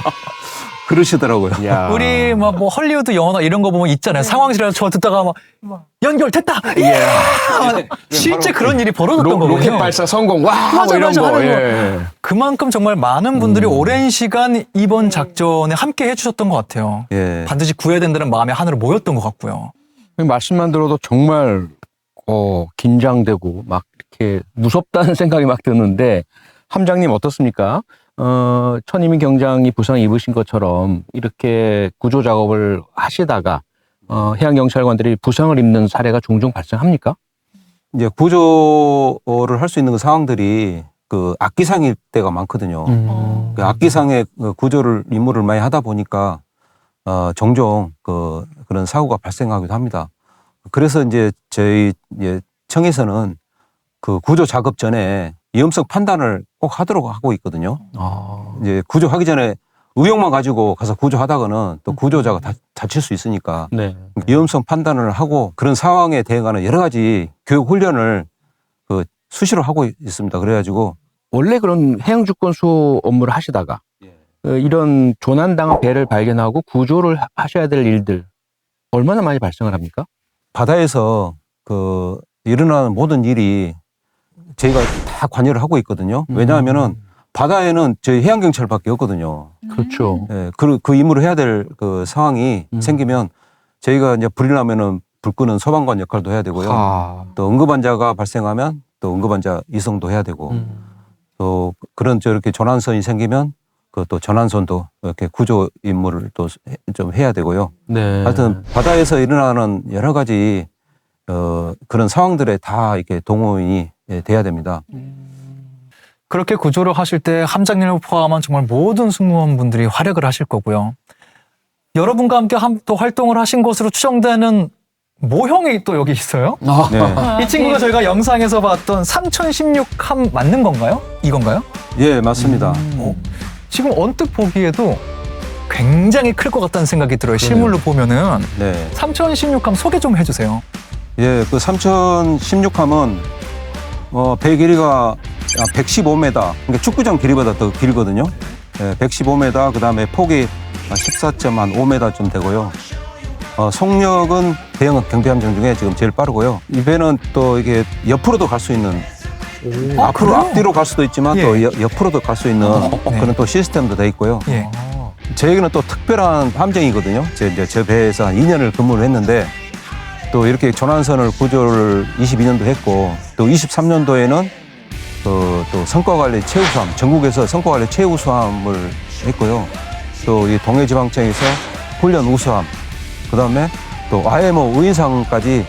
Speaker 8: 그러시더라고요.
Speaker 1: 우리 막 뭐 헐리우드 영화나 이런 거 보면 있잖아요. 상황실에서 저 듣다가 막 연결됐다. 예. 실제 그런 일이 벌어졌던 거거든요.
Speaker 2: 로켓 발사 성공. 와,
Speaker 1: 맞아,
Speaker 2: 뭐 이런
Speaker 1: 맞아,
Speaker 2: 거.
Speaker 1: 하는
Speaker 2: 예.
Speaker 1: 그만큼 정말 많은 분들이 오랜 시간 이번 작전에 함께 해주셨던 것 같아요.
Speaker 8: 예.
Speaker 1: 반드시 구해야 된다는 마음에 하늘을 모였던 것 같고요.
Speaker 2: 말씀만 들어도 정말 긴장되고 막 이렇게 무섭다는 생각이 막 드는데 함장님 어떻습니까? 천이민 경장이 부상 입으신 것처럼 이렇게 구조 작업을 하시다가 해양경찰관들이 부상을 입는 사례가 종종 발생합니까?
Speaker 8: 이제 구조를 할 수 있는 그 상황들이 그 악기상일 때가 많거든요. 그 악기상의 그 구조를 임무를 많이 하다 보니까 종종 그런 사고가 발생하기도 합니다. 그래서 이제 저희 이제 청에서는 그 구조 작업 전에 위험성 판단을 꼭 하도록 하고 있거든요. 이제 구조하기 전에 의욕만 가지고 가서 구조하다가는 또 구조자가 다칠 수 있으니까
Speaker 2: 네.
Speaker 8: 위험성 판단을 하고 그런 상황에 대응하는 여러 가지 교육 훈련을 수시로 하고 있습니다. 그래가지고
Speaker 2: 원래 그런 해양주권 수호 업무를 하시다가 이런 조난당한 배를 발견하고 구조를 하셔야 될 일들 얼마나 많이 발생을 합니까?
Speaker 8: 바다에서 일어나는 모든 일이 저희가 다 관여를 하고 있거든요. 왜냐하면은 바다에는 저희 해양경찰밖에 없거든요.
Speaker 2: 그렇죠.
Speaker 8: 예, 그 임무를 해야 될 그 상황이 생기면 저희가 이제 불이 나면은 불 끄는 소방관 역할도 해야 되고요. 또 응급환자가 발생하면 또 응급환자 이송도 해야 되고 또 그런 저렇게 전환선이 생기면 또 전환선도 이렇게 구조 임무를 또 좀 해야 되고요.
Speaker 2: 네.
Speaker 8: 하여튼 바다에서 일어나는 여러 가지 그런 상황들에 다 이렇게 동원이 돼야 됩니다.
Speaker 1: 그렇게 구조를 하실 때 함장님을 포함한 정말 모든 승무원분들이 활약을 하실 거고요. 여러분과 함께 또 활동을 하신 것으로 추정되는 모형이 또 여기 있어요.
Speaker 8: 네.
Speaker 1: 이 친구가 저희가 영상에서 봤던 3016함 맞는 건가요? 이건가요?
Speaker 8: 예, 맞습니다.
Speaker 1: 지금 언뜻 보기에도 굉장히 클 것 같다는 생각이 들어요. 실물로 보면은.
Speaker 8: 네.
Speaker 1: 3016함 소개 좀 해주세요.
Speaker 8: 예, 그 3016함은 배 길이가 115m, 그러니까 축구장 길이보다 더 길거든요. 예, 115m, 그 다음에 폭이 14.5m쯤 되고요. 속력은 대형 경비함정 중에 지금 제일 빠르고요. 이 배는 또 이게 옆으로도 갈 수 있는 앞으로
Speaker 1: 그래요?
Speaker 8: 앞뒤로 갈 수도 있지만
Speaker 1: 예.
Speaker 8: 또 옆으로도 갈 수 있는
Speaker 1: 네.
Speaker 8: 그런 또 시스템도 돼 있고요.
Speaker 1: 예.
Speaker 8: 저에게는 또 특별한 함정이거든요. 저 배에서 한 2년을 근무를 했는데 또 이렇게 조난선을 구조를 22년도 했고 또 23년도에는 또 성과관리 최우수함, 전국에서 성과관리 최우수함을 했고요. 또 이 동해지방청에서 훈련 우수함, 그 다음에 또 IMO 의인상까지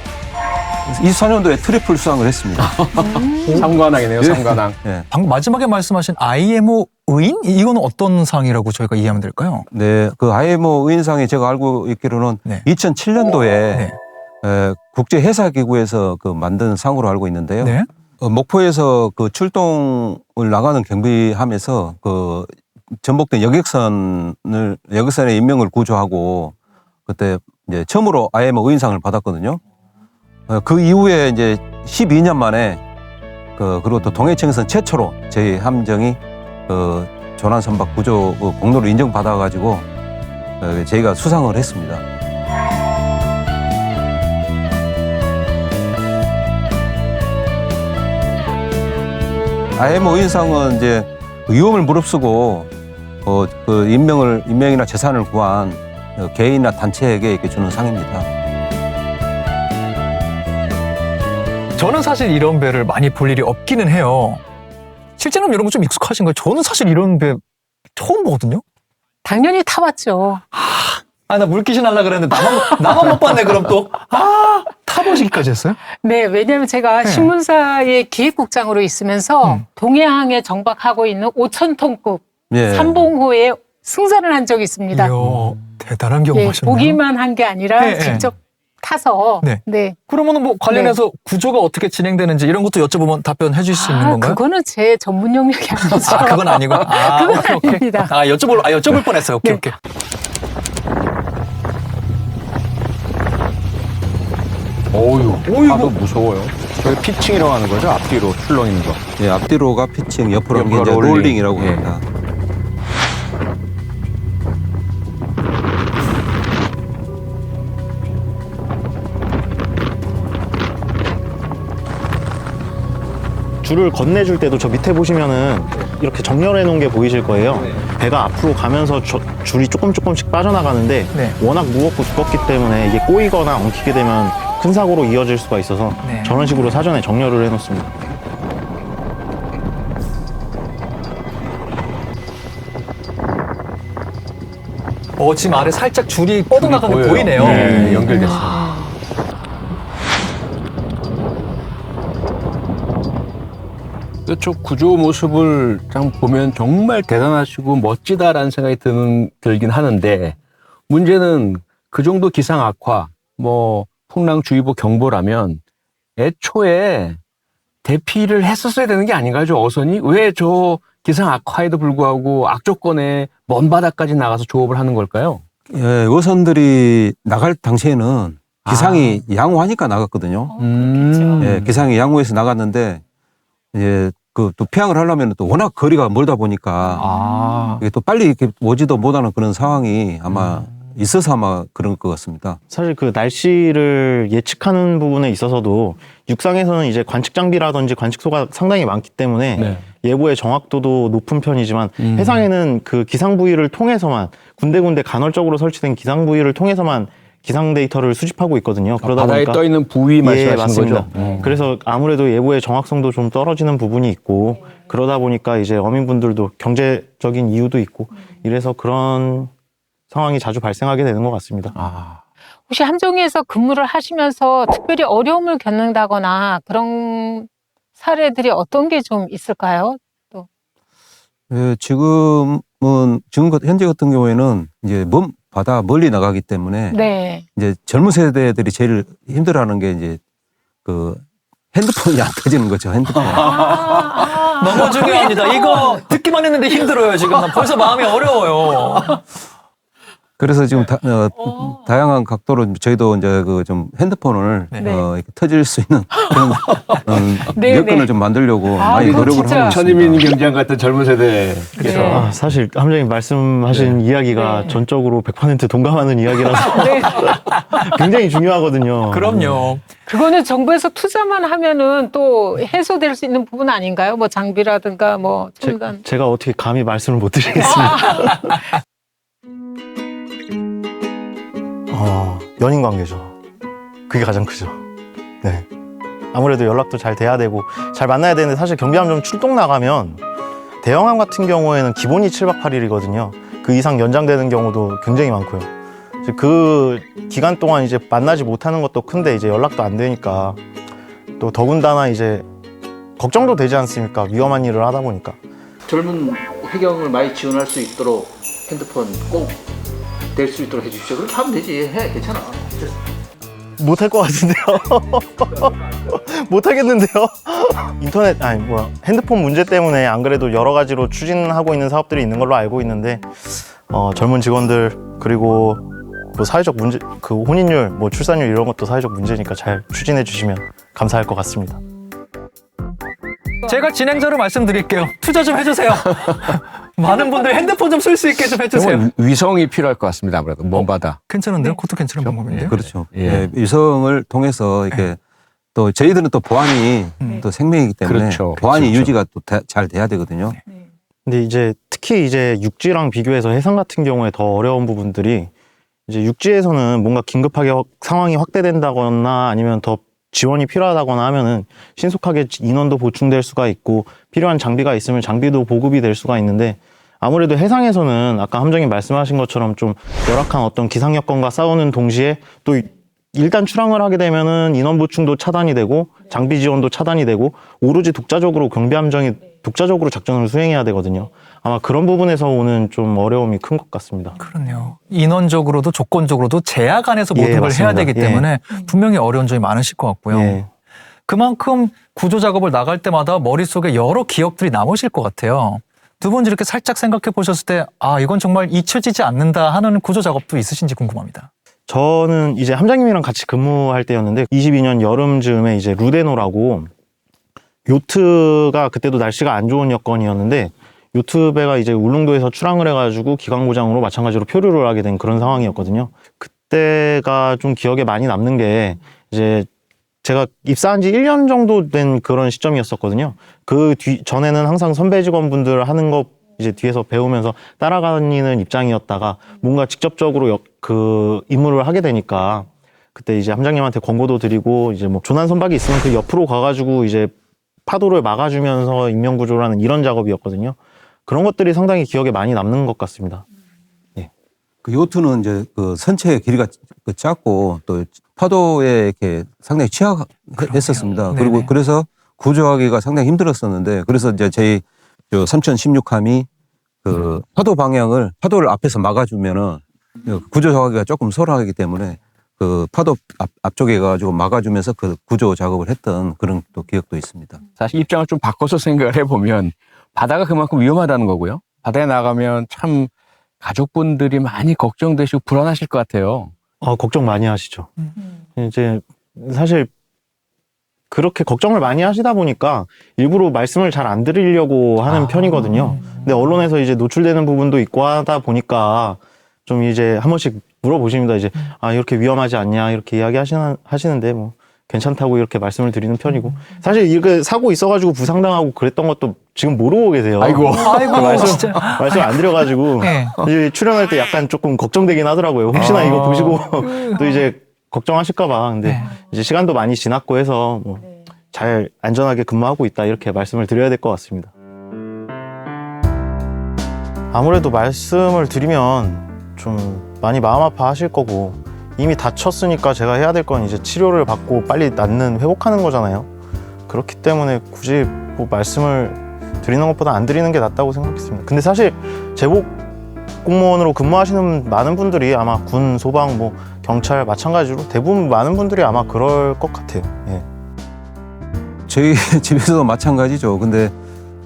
Speaker 8: 24년도에 트리플 수상을 했습니다.
Speaker 2: 삼관왕이네요, 삼관왕.
Speaker 8: 네.
Speaker 1: 방금 마지막에 말씀하신 IMO 의인? 이거는 어떤 상이라고 저희가 이해하면 될까요?
Speaker 8: 네, 그 IMO 의인상에 제가 알고 있기로는
Speaker 1: 네.
Speaker 8: 2007년도에
Speaker 1: 네.
Speaker 8: 국제해사기구에서 그 만든 상으로 알고 있는데요.
Speaker 1: 네.
Speaker 8: 목포에서 그 출동을 나가는 경비함에서 그 전복된 여객선의 인명을 구조하고 그때 이제 처음으로 IMO 의인상을 받았거든요. 그 이후에 이제 12년 만에 그리고 또 동해청에서 최초로 저희 함정이 조난 선박 구조 공로를 인정받아가지고 저희가 수상을 했습니다. IMO 의인상은 이제 위험을 무릅쓰고 그 인명이나 재산을 구한 개인이나 단체에게 이렇게 주는 상입니다.
Speaker 1: 저는 사실 이런 배를 많이 볼 일이 없기는 해요. 실제는 이런 거 좀 익숙하신가요? 저는 사실 이런 배 처음 보거든요.
Speaker 3: 당연히 타봤죠.
Speaker 1: 나 물귀신 하려고 그랬는데 나만 못 봤네, 그럼 또. 타보시기까지 했어요?
Speaker 3: 네, 왜냐하면 제가
Speaker 1: 네.
Speaker 3: 신문사의 기획국장으로 있으면서 동해항에 정박하고 있는 5,000톤급
Speaker 8: 예.
Speaker 3: 삼봉호에 승선을 한 적이 있습니다.
Speaker 1: 이야, 대단한
Speaker 3: 예,
Speaker 1: 경험하셨네요.
Speaker 3: 보기만 한 게 아니라
Speaker 1: 네, 네.
Speaker 3: 직접 타서
Speaker 1: 네.
Speaker 3: 네.
Speaker 1: 그러면은 뭐 관련해서 구조가 어떻게 진행되는지 이런 것도 여쭤보면 답변해 주실 수 있는 건가요?
Speaker 3: 그거는 제 전문 영역이 아니죠.
Speaker 1: 그건 아니고.
Speaker 3: 그건
Speaker 1: 오케이.
Speaker 3: 아닙니다.
Speaker 1: 여쭤볼 뻔했어요. 오케이,
Speaker 3: 네.
Speaker 1: 오케이.
Speaker 2: 파도 무서워요. 저게 피칭이라고 하는 거죠? 앞뒤로 출렁이는 거.
Speaker 8: 예, 앞뒤로가 피칭, 옆으로 하는 게 이제
Speaker 2: 옆으로
Speaker 8: 롤링이라고
Speaker 2: 롤링.
Speaker 8: 합니다.
Speaker 9: 줄을 건네줄 때도 저 밑에 보시면은 이렇게 정렬해 놓은 게 보이실 거예요. 배가 앞으로 가면서 줄이 조금씩 빠져나가는데
Speaker 1: 네.
Speaker 9: 워낙 무겁고 두껍기 때문에 이게 꼬이거나 엉키게 되면 큰 사고로 이어질 수가 있어서
Speaker 1: 네.
Speaker 9: 저런 식으로 사전에 정렬을 해 놓습니다.
Speaker 1: 지금 아래 살짝 줄이 뻗어나가는 게
Speaker 2: 보여요.
Speaker 1: 보이네요.
Speaker 2: 네, 연결됐어요. 저 구조 모습을 참 보면 정말 대단하시고 멋지다라는 생각이 들긴 하는데 문제는 그 정도 기상 악화, 풍랑주의보 경보라면 애초에 대피를 했었어야 되는 게 아닌가요? 저 어선이 왜 저 기상 악화에도 불구하고 악조건에 먼 바다까지 나가서 조업을 하는 걸까요?
Speaker 8: 예, 어선들이 나갈 당시에는 기상이 양호하니까 나갔거든요. 예, 기상이 양호해서 나갔는데 이제 또 피항을 하려면 또 워낙 거리가 멀다 보니까 이게 또 빨리 이렇게 오지도 못하는 그런 상황이 아마 있어서 아마 그런 것 같습니다.
Speaker 9: 사실 그 날씨를 예측하는 부분에 있어서도 육상에서는 이제 관측 장비라든지 관측소가 상당히 많기 때문에
Speaker 2: 네.
Speaker 9: 예보의 정확도도 높은 편이지만 해상에는 그 기상 부위를 통해서만 군데군데 간헐적으로 설치된 기상 부위를 통해서만 기상 데이터를 수집하고 있거든요. 그러다
Speaker 2: 바다에
Speaker 9: 보니까
Speaker 2: 떠 있는 부위 말씀하시는
Speaker 9: 맞습니다.
Speaker 2: 거죠?
Speaker 9: 그래서 아무래도 예보의 정확성도 좀 떨어지는 부분이 있고 그러다 보니까 이제 어민분들도 경제적인 이유도 있고 이래서 그런 상황이 자주 발생하게 되는 것 같습니다.
Speaker 3: 혹시 함정에서 근무를 하시면서 특별히 어려움을 겪는다거나 그런 사례들이 어떤 게 좀 있을까요?
Speaker 8: 예, 현재 같은 경우에는 이제 바다 멀리 나가기 때문에
Speaker 3: 네.
Speaker 8: 이제 젊은 세대들이 제일 힘들어하는 게 이제 그 핸드폰이 안 터지는 거죠. 핸드폰.
Speaker 1: 너무 중요합니다. 이거 듣기만 했는데 힘들어요, 지금. 나 벌써 마음이 어려워요.
Speaker 8: 그래서 지금 다양한 각도로 저희도 이제 그 좀 핸드폰을
Speaker 3: 네.
Speaker 8: 이렇게 터질 수 있는 그런
Speaker 3: 네,
Speaker 8: 여건을
Speaker 3: 네.
Speaker 8: 좀 만들려고
Speaker 3: 아,
Speaker 8: 많이
Speaker 3: 이거
Speaker 8: 노력을
Speaker 3: 진짜
Speaker 8: 하고
Speaker 2: 천이민
Speaker 8: 있습니다.
Speaker 2: 경장 같은 젊은 세대.
Speaker 3: 네.
Speaker 9: 아, 사실 함장님 말씀하신 이야기가
Speaker 3: 네.
Speaker 9: 전적으로 100% 동감하는 이야기라서
Speaker 3: 네.
Speaker 9: 굉장히 중요하거든요.
Speaker 1: 그럼요.
Speaker 3: 그거는 정부에서 투자만 하면은 또 해소될 수 있는 부분 아닌가요? 뭐 장비라든가 뭐 첨단.
Speaker 9: 제가 어떻게 감히 말씀을 못 드리겠습니다. 연인 관계죠. 그게 가장 크죠. 네. 아무래도 연락도 잘 돼야 되고 잘 만나야 되는데 사실 경비함 출동 나가면 대형함 같은 경우에는 기본이 7박 8일이거든요. 그 이상 연장되는 경우도 굉장히 많고요. 이제 그 기간 동안 이제 만나지 못하는 것도 큰데 이제 연락도 안 되니까 또 더군다나 이제 걱정도 되지 않습니까? 위험한 일을 하다 보니까.
Speaker 2: 젊은 해경을 많이 지원할 수 있도록 핸드폰 꼭 될 수 있도록 해주십시오. 그렇게 하면 되지. 해, 괜찮아.
Speaker 9: 못할 것 같은데요. 못하겠는데요. 인터넷 핸드폰 문제 때문에 안 그래도 여러 가지로 추진하고 있는 사업들이 있는 걸로 알고 있는데 젊은 직원들 그리고 뭐 사회적 문제, 그 혼인율, 뭐 출산율 이런 것도 사회적 문제니까 잘 추진해 주시면 감사할 것 같습니다.
Speaker 1: 제가 진행자로 말씀드릴게요. 투자 좀 해주세요. 많은 분들 핸드폰 좀 쓸 수 있게 좀 해주세요.
Speaker 2: 정말 위성이 필요할 것 같습니다. 아무래도 먼바다.
Speaker 1: 괜찮은데요? 그것도 괜찮은 방법인데요?
Speaker 8: 그렇죠.
Speaker 2: 예.
Speaker 8: 예, 위성을 통해서 이렇게 또 저희들은 또 보안이 또 생명이기 때문에
Speaker 2: 그렇죠.
Speaker 8: 보안이
Speaker 2: 그렇죠.
Speaker 8: 유지가 또 잘 돼야 되거든요.
Speaker 9: 근데 이제 특히 이제 육지랑 비교해서 해상 같은 경우에 더 어려운 부분들이 이제 육지에서는 뭔가 긴급하게 상황이 확대된다거나 아니면 더 지원이 필요하다거나 하면은 신속하게 인원도 보충될 수가 있고 필요한 장비가 있으면 장비도 보급이 될 수가 있는데 아무래도 해상에서는 아까 함장님 말씀하신 것처럼 좀 열악한 어떤 기상 여건과 싸우는 동시에 또 일단 출항을 하게 되면은 인원 보충도 차단이 되고 장비 지원도 차단이 되고 오로지 독자적으로 경비함정이 독자적으로 작전을 수행해야 되거든요. 아마 그런 부분에서 오는 좀 어려움이 큰 것 같습니다.
Speaker 1: 그렇네요. 인원적으로도 조건적으로도 제약 안에서 모든 걸
Speaker 9: 맞습니다.
Speaker 1: 해야 되기
Speaker 9: 예.
Speaker 1: 때문에 분명히 어려운 점이 많으실 것 같고요.
Speaker 9: 예.
Speaker 1: 그만큼 구조 작업을 나갈 때마다 머릿속에 여러 기억들이 남으실 것 같아요. 두 분 이렇게 살짝 생각해 보셨을 때 이건 정말 잊혀지지 않는다 하는 구조 작업도 있으신지 궁금합니다.
Speaker 9: 저는 이제 함장님이랑 같이 근무할 때였는데 22년 여름쯤에 이제 루데노라고 요트가 그때도 날씨가 안 좋은 여건이었는데 요트배가 이제 울릉도에서 출항을 해가지고 기관고장으로 마찬가지로 표류를 하게 된 그런 상황이었거든요. 그때가 좀 기억에 많이 남는 게 이제 제가 입사한 지 1년 정도 된 그런 시점이었었거든요. 그 전에는 항상 선배 직원분들 하는 거 이제 뒤에서 배우면서 따라가는 입장이었다가 뭔가 직접적으로 그 임무를 하게 되니까 그때 이제 함장님한테 권고도 드리고 이제 뭐 조난 선박이 있으면 그 옆으로 가가지고 이제 파도를 막아주면서 인명구조라는 이런 작업이었거든요. 그런 것들이 상당히 기억에 많이 남는 것 같습니다. 예.
Speaker 8: 그 요트는 이제 그 선체의 길이가 작고 또 파도에 이렇게 상당히 취약했었습니다.
Speaker 1: 그러네요.
Speaker 8: 그리고
Speaker 1: 네네.
Speaker 8: 그래서 구조하기가 상당히 힘들었었는데 그래서 이제 저희 3016함이 그 파도를 앞에서 막아주면은 구조하기가 조금 소홀하기 때문에 그 파도 앞쪽에 가지고 막아주면서 그 구조 작업을 했던 그런 또 기억도 있습니다.
Speaker 2: 사실 입장을 좀 바꿔서 생각을 해보면 바다가 그만큼 위험하다는 거고요. 바다에 나가면 참 가족분들이 많이 걱정되시고 불안하실 것 같아요.
Speaker 9: 걱정 많이 하시죠. 이제 사실 그렇게 걱정을 많이 하시다 보니까 일부러 말씀을 잘 안 드리려고 하는 편이거든요. 근데 언론에서 이제 노출되는 부분도 있고 하다 보니까 좀 이제 한 번씩 물어보십니다. 이제 이렇게 위험하지 않냐 이렇게 하시는데 뭐 괜찮다고 이렇게 말씀을 드리는 편이고 사실 이렇게 사고 있어가지고 부상당하고 그랬던 것도 지금 모르고 계세요.
Speaker 2: 아이고.
Speaker 9: 말씀 안 드려가지고
Speaker 1: 네.
Speaker 9: 이제 출연할 때 약간 조금 걱정되긴 하더라고요. 혹시나 이거 보시고 또 이제 걱정하실까봐. 근데
Speaker 1: 네.
Speaker 9: 이제 시간도 많이 지났고 해서 뭐 잘 안전하게 근무하고 있다 이렇게 말씀을 드려야 될 것 같습니다. 아무래도 말씀을 드리면 좀 많이 마음 아파하실 거고 이미 다쳤으니까 제가 해야 될 건 이제 치료를 받고 빨리 낫는 회복하는 거잖아요. 그렇기 때문에 굳이 뭐 말씀을 드리는 것보다 안 드리는 게 낫다고 생각했습니다. 근데 사실 제복 공무원으로 근무하시는 많은 분들이 아마 군, 소방, 뭐 경찰 마찬가지로 대부분 많은 분들이 아마 그럴 것 같아요. 예.
Speaker 8: 저희 집에서도 마찬가지죠. 근데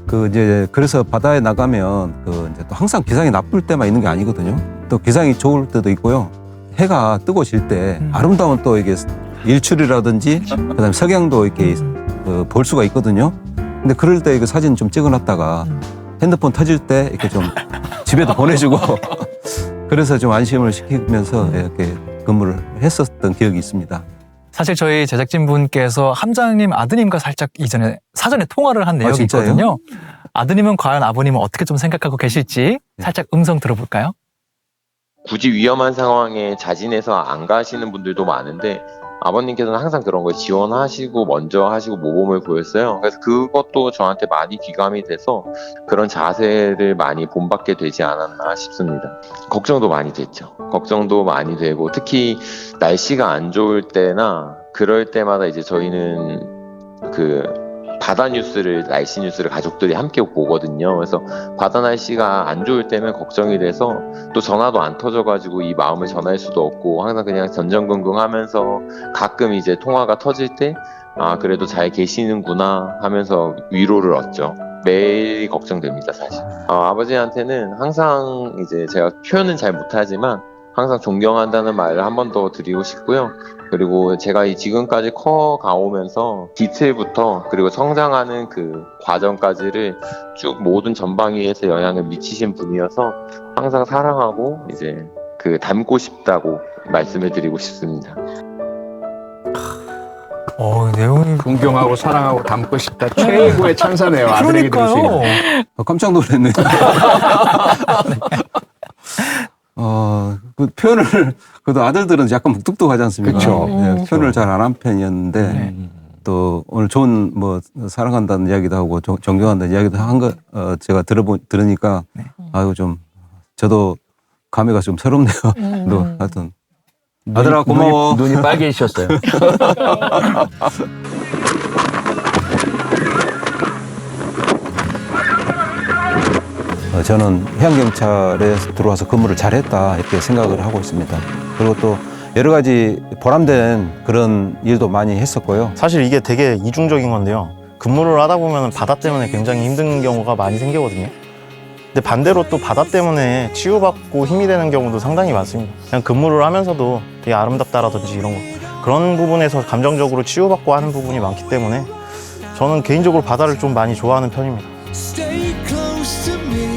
Speaker 8: 그 이제 그래서 바다에 나가면 그 이제 또 항상 기상이 나쁠 때만 있는 게 아니거든요. 또 기상이 좋을 때도 있고요. 해가 뜨고 질 때 아름다운 또 이게 일출이라든지 그다음에 석양도 이렇게 볼 수가 있거든요. 근데 그럴 때 이거 사진 좀 찍어놨다가 핸드폰 터질 때 이렇게 좀 집에도 보내주고 그래서 좀 안심을 시키면서 이렇게 근무를 했었던 기억이 있습니다.
Speaker 1: 사실 저희 제작진분께서 함장님 아드님과 살짝 이전에 사전에 통화를 한 내용이
Speaker 8: 진짜요?
Speaker 1: 있거든요. 아드님은 과연 아버님은 어떻게 좀 생각하고 계실지 살짝 음성 들어볼까요?
Speaker 10: 굳이 위험한 상황에 자진해서 안 가시는 분들도 많은데 아버님께서는 항상 그런 걸 지원하시고 먼저 하시고 모범을 보였어요. 그래서 그것도 저한테 많이 귀감이 돼서 그런 자세를 많이 본받게 되지 않았나 싶습니다. 걱정도 많이 됐죠. 걱정도 많이 되고 특히 날씨가 안 좋을 때나 그럴 때마다 이제 저희는 그 바다 뉴스를, 날씨 뉴스를 가족들이 함께 보거든요. 그래서 바다 날씨가 안 좋을 때면 걱정이 돼서 또 전화도 안 터져가지고 이 마음을 전할 수도 없고 항상 그냥 전전긍긍 하면서 가끔 이제 통화가 터질 때 아, 그래도 잘 계시는구나 하면서 위로를 얻죠. 매일 걱정됩니다, 사실. 아버지한테는 항상 이제 제가 표현은 잘 못하지만 항상 존경한다는 말을 한 번 더 드리고 싶고요. 그리고 제가 지금까지 커가오면서 디테일부터 그리고 성장하는 그 과정까지를 쭉 모든 전방위에서 영향을 미치신 분이어서 항상 사랑하고 이제 그 닮고 싶다고 말씀을 드리고 싶습니다.
Speaker 1: 내용이
Speaker 2: 존경하고 사랑하고 닮고 싶다. 최고의 찬사네요. 아들에게 들으시기에.
Speaker 1: 그러니까요.
Speaker 8: 깜짝 놀랐네요. 그 표현을, 그래도 아들들은 약간 묵뚝뚝하지 않습니까?
Speaker 2: 그쵸.
Speaker 8: 네, 표현을 잘 안 한 편이었는데, 또 오늘 좋은 사랑한다는 이야기도 하고, 존경한다는 이야기도 한 거, 제가 들으니까, 아유, 좀, 저도 감회가 좀 새롭네요. 또, 하여튼. 아들아, 고마워.
Speaker 2: 눈이 빨개지셨어요.
Speaker 8: 저는 해양경찰에 들어와서 근무를 잘했다 이렇게 생각을 하고 있습니다. 그리고 또 여러 가지 보람된 그런 일도 많이 했었고요.
Speaker 9: 사실 이게 되게 이중적인 건데요. 근무를 하다 보면 바다 때문에 굉장히 힘든 경우가 많이 생기거든요. 근데 반대로 또 바다 때문에 치유받고 힘이 되는 경우도 상당히 많습니다. 그냥 근무를 하면서도 되게 아름답다라든지 이런 거 그런 부분에서 감정적으로 치유받고 하는 부분이 많기 때문에 저는 개인적으로 바다를 좀 많이 좋아하는 편입니다.
Speaker 11: Stay close to me.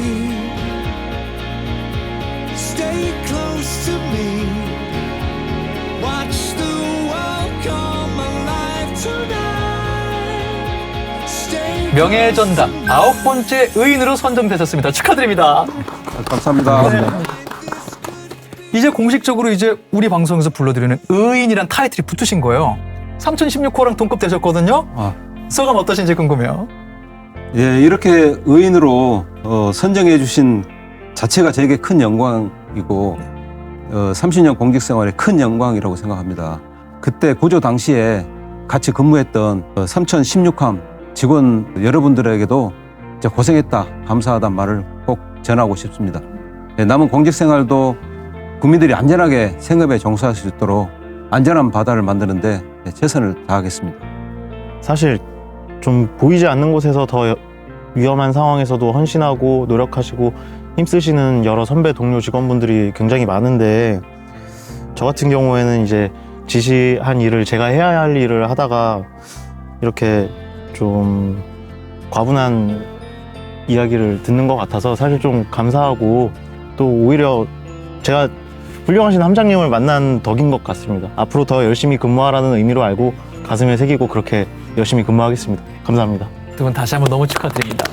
Speaker 11: Stay close to me. Watch the world come alive tonight. Stay
Speaker 1: 명예의 전당 9번째 의인으로 선정되셨습니다. 축하드립니다.
Speaker 8: 감사합니다.
Speaker 1: 이제 공식적으로 이제 우리 방송에서 불러드리는 의인이란 타이틀이 붙으신 거예요. 3016호랑 동급되셨거든요. 소감 어떠신지 궁금해요.
Speaker 8: 예, 이렇게 의인으로 선정해 주신 자체가 저에게 큰 영광이고 30년 공직 생활에 큰 영광이라고 생각합니다. 그때 구조 당시에 같이 근무했던 3016함 직원 여러분들에게도 진짜 고생했다, 감사하다는 말을 꼭 전하고 싶습니다. 예, 남은 공직 생활도 국민들이 안전하게 생업에 종사할 수 있도록 안전한 바다를 만드는데 최선을 다하겠습니다.
Speaker 9: 사실 좀 보이지 않는 곳에서 더 위험한 상황에서도 헌신하고 노력하시고 힘쓰시는 여러 선배 동료 직원분들이 굉장히 많은데 저 같은 경우에는 이제 지시한 일을 제가 해야 할 일을 하다가 이렇게 좀 과분한 이야기를 듣는 것 같아서 사실 좀 감사하고 또 오히려 제가 훌륭하신 함장님을 만난 덕인 것 같습니다. 앞으로 더 열심히 근무하라는 의미로 알고 가슴에 새기고 그렇게 열심히 근무하겠습니다. 감사합니다.
Speaker 1: 두 분 다시 한번 너무 축하드립니다.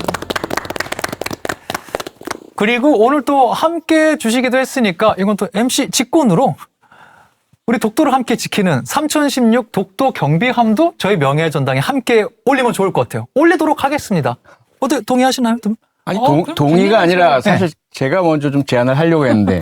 Speaker 1: 그리고 오늘 또 함께 주시기도 했으니까 이건 또 MC 직권으로 우리 독도를 함께 지키는 3016 독도 경비함도 저희 명예의 전당에 함께 올리면 좋을 것 같아요. 올리도록 하겠습니다. 어때, 동의하시나요?
Speaker 2: 아니,
Speaker 1: 그럼
Speaker 2: 동의가 아니라
Speaker 1: 네.
Speaker 2: 사실 제가 먼저 좀 제안을 하려고 했는데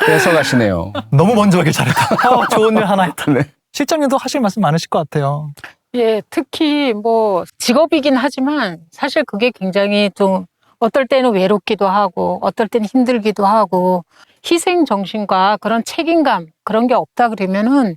Speaker 2: 뺏어가시네요.
Speaker 1: 너무 먼저 하길 잘했다. 좋은 일 하나 했다.
Speaker 2: 네.
Speaker 1: 실장님도 하실 말씀 많으실 것 같아요.
Speaker 3: 예, 특히 뭐 직업이긴 하지만 사실 그게 굉장히 좀 어떨 때는 외롭기도 하고 어떨 때는 힘들기도 하고 희생 정신과 그런 책임감 그런 게 없다 그러면은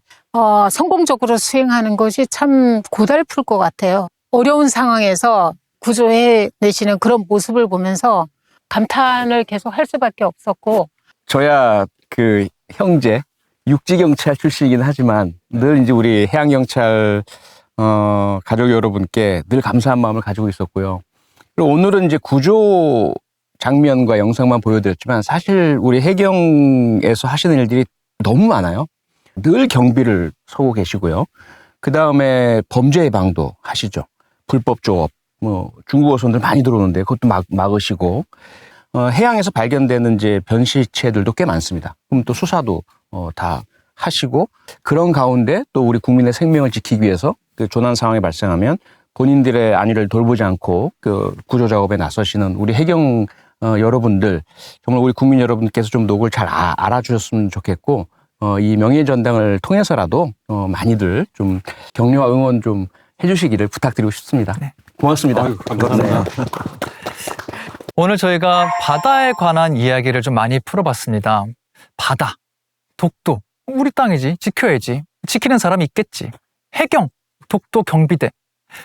Speaker 3: 성공적으로 수행하는 것이 참 고달플 것 같아요. 어려운 상황에서 구조해 내시는 그런 모습을 보면서 감탄을 계속 할 수밖에 없었고
Speaker 2: 저야 그 형제 육지경찰 출신이긴 하지만 늘 이제 우리 해양경찰 가족 여러분께 늘 감사한 마음을 가지고 있었고요. 그리고 오늘은 이제 구조 장면과 영상만 보여드렸지만 사실 우리 해경에서 하시는 일들이 너무 많아요. 늘 경비를 서고 계시고요. 그 다음에 범죄 예방도 하시죠. 불법 조업, 중국 어선들 많이 들어오는데 그것도 막으시고, 해양에서 발견되는 이제 변시체들도 꽤 많습니다. 그럼 또 수사도 다 하시고, 그런 가운데 또 우리 국민의 생명을 지키기 위해서 그 조난 상황이 발생하면 본인들의 안위를 돌보지 않고 그 구조 작업에 나서시는 우리 해경 여러분들, 정말 우리 국민 여러분께서 좀 녹을 잘 알아주셨으면 좋겠고, 이 명예전당을 통해서라도 많이들 좀 격려와 응원 좀 해주시기를 부탁드리고 싶습니다.
Speaker 1: 네.
Speaker 2: 고맙습니다.
Speaker 8: 감사합니다.
Speaker 1: 오늘 저희가 바다에 관한 이야기를 좀 많이 풀어봤습니다. 바다, 독도, 우리 땅이지, 지켜야지. 지키는 사람이 있겠지. 해경, 독도, 경비대.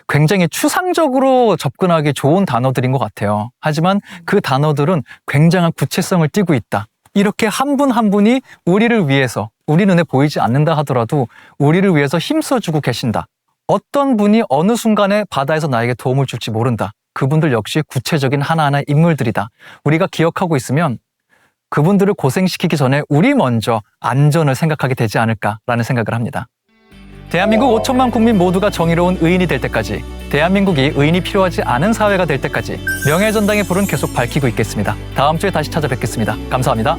Speaker 1: 굉장히 추상적으로 접근하기 좋은 단어들인 것 같아요. 하지만 그 단어들은 굉장한 구체성을 띠고 있다. 이렇게 한 분 한 분이 우리를 위해서, 우리 눈에 보이지 않는다 하더라도 우리를 위해서 힘써주고 계신다. 어떤 분이 어느 순간에 바다에서 나에게 도움을 줄지 모른다. 그분들 역시 구체적인 하나하나의 인물들이다. 우리가 기억하고 있으면 그분들을 고생시키기 전에 우리 먼저 안전을 생각하게 되지 않을까라는 생각을 합니다. 대한민국 5천만 국민 모두가 정의로운 의인이 될 때까지, 대한민국이 의인이 필요하지 않은 사회가 될 때까지 명예전당의 불은 계속 밝히고 있겠습니다. 다음 주에 다시 찾아뵙겠습니다. 감사합니다.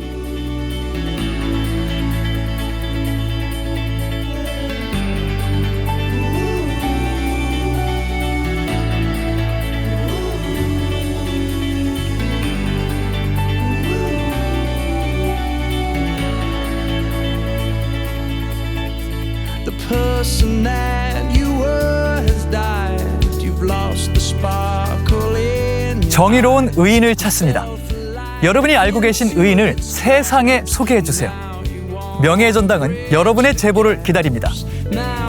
Speaker 11: The person that you were has died. You've lost the sparkle in
Speaker 1: 정의로운 의인을 찾습니다. 여러분이 알고 계신 의인을 세상에 소개해 주세요. 명예전당은 여러분의 제보를 기다립니다.
Speaker 11: now.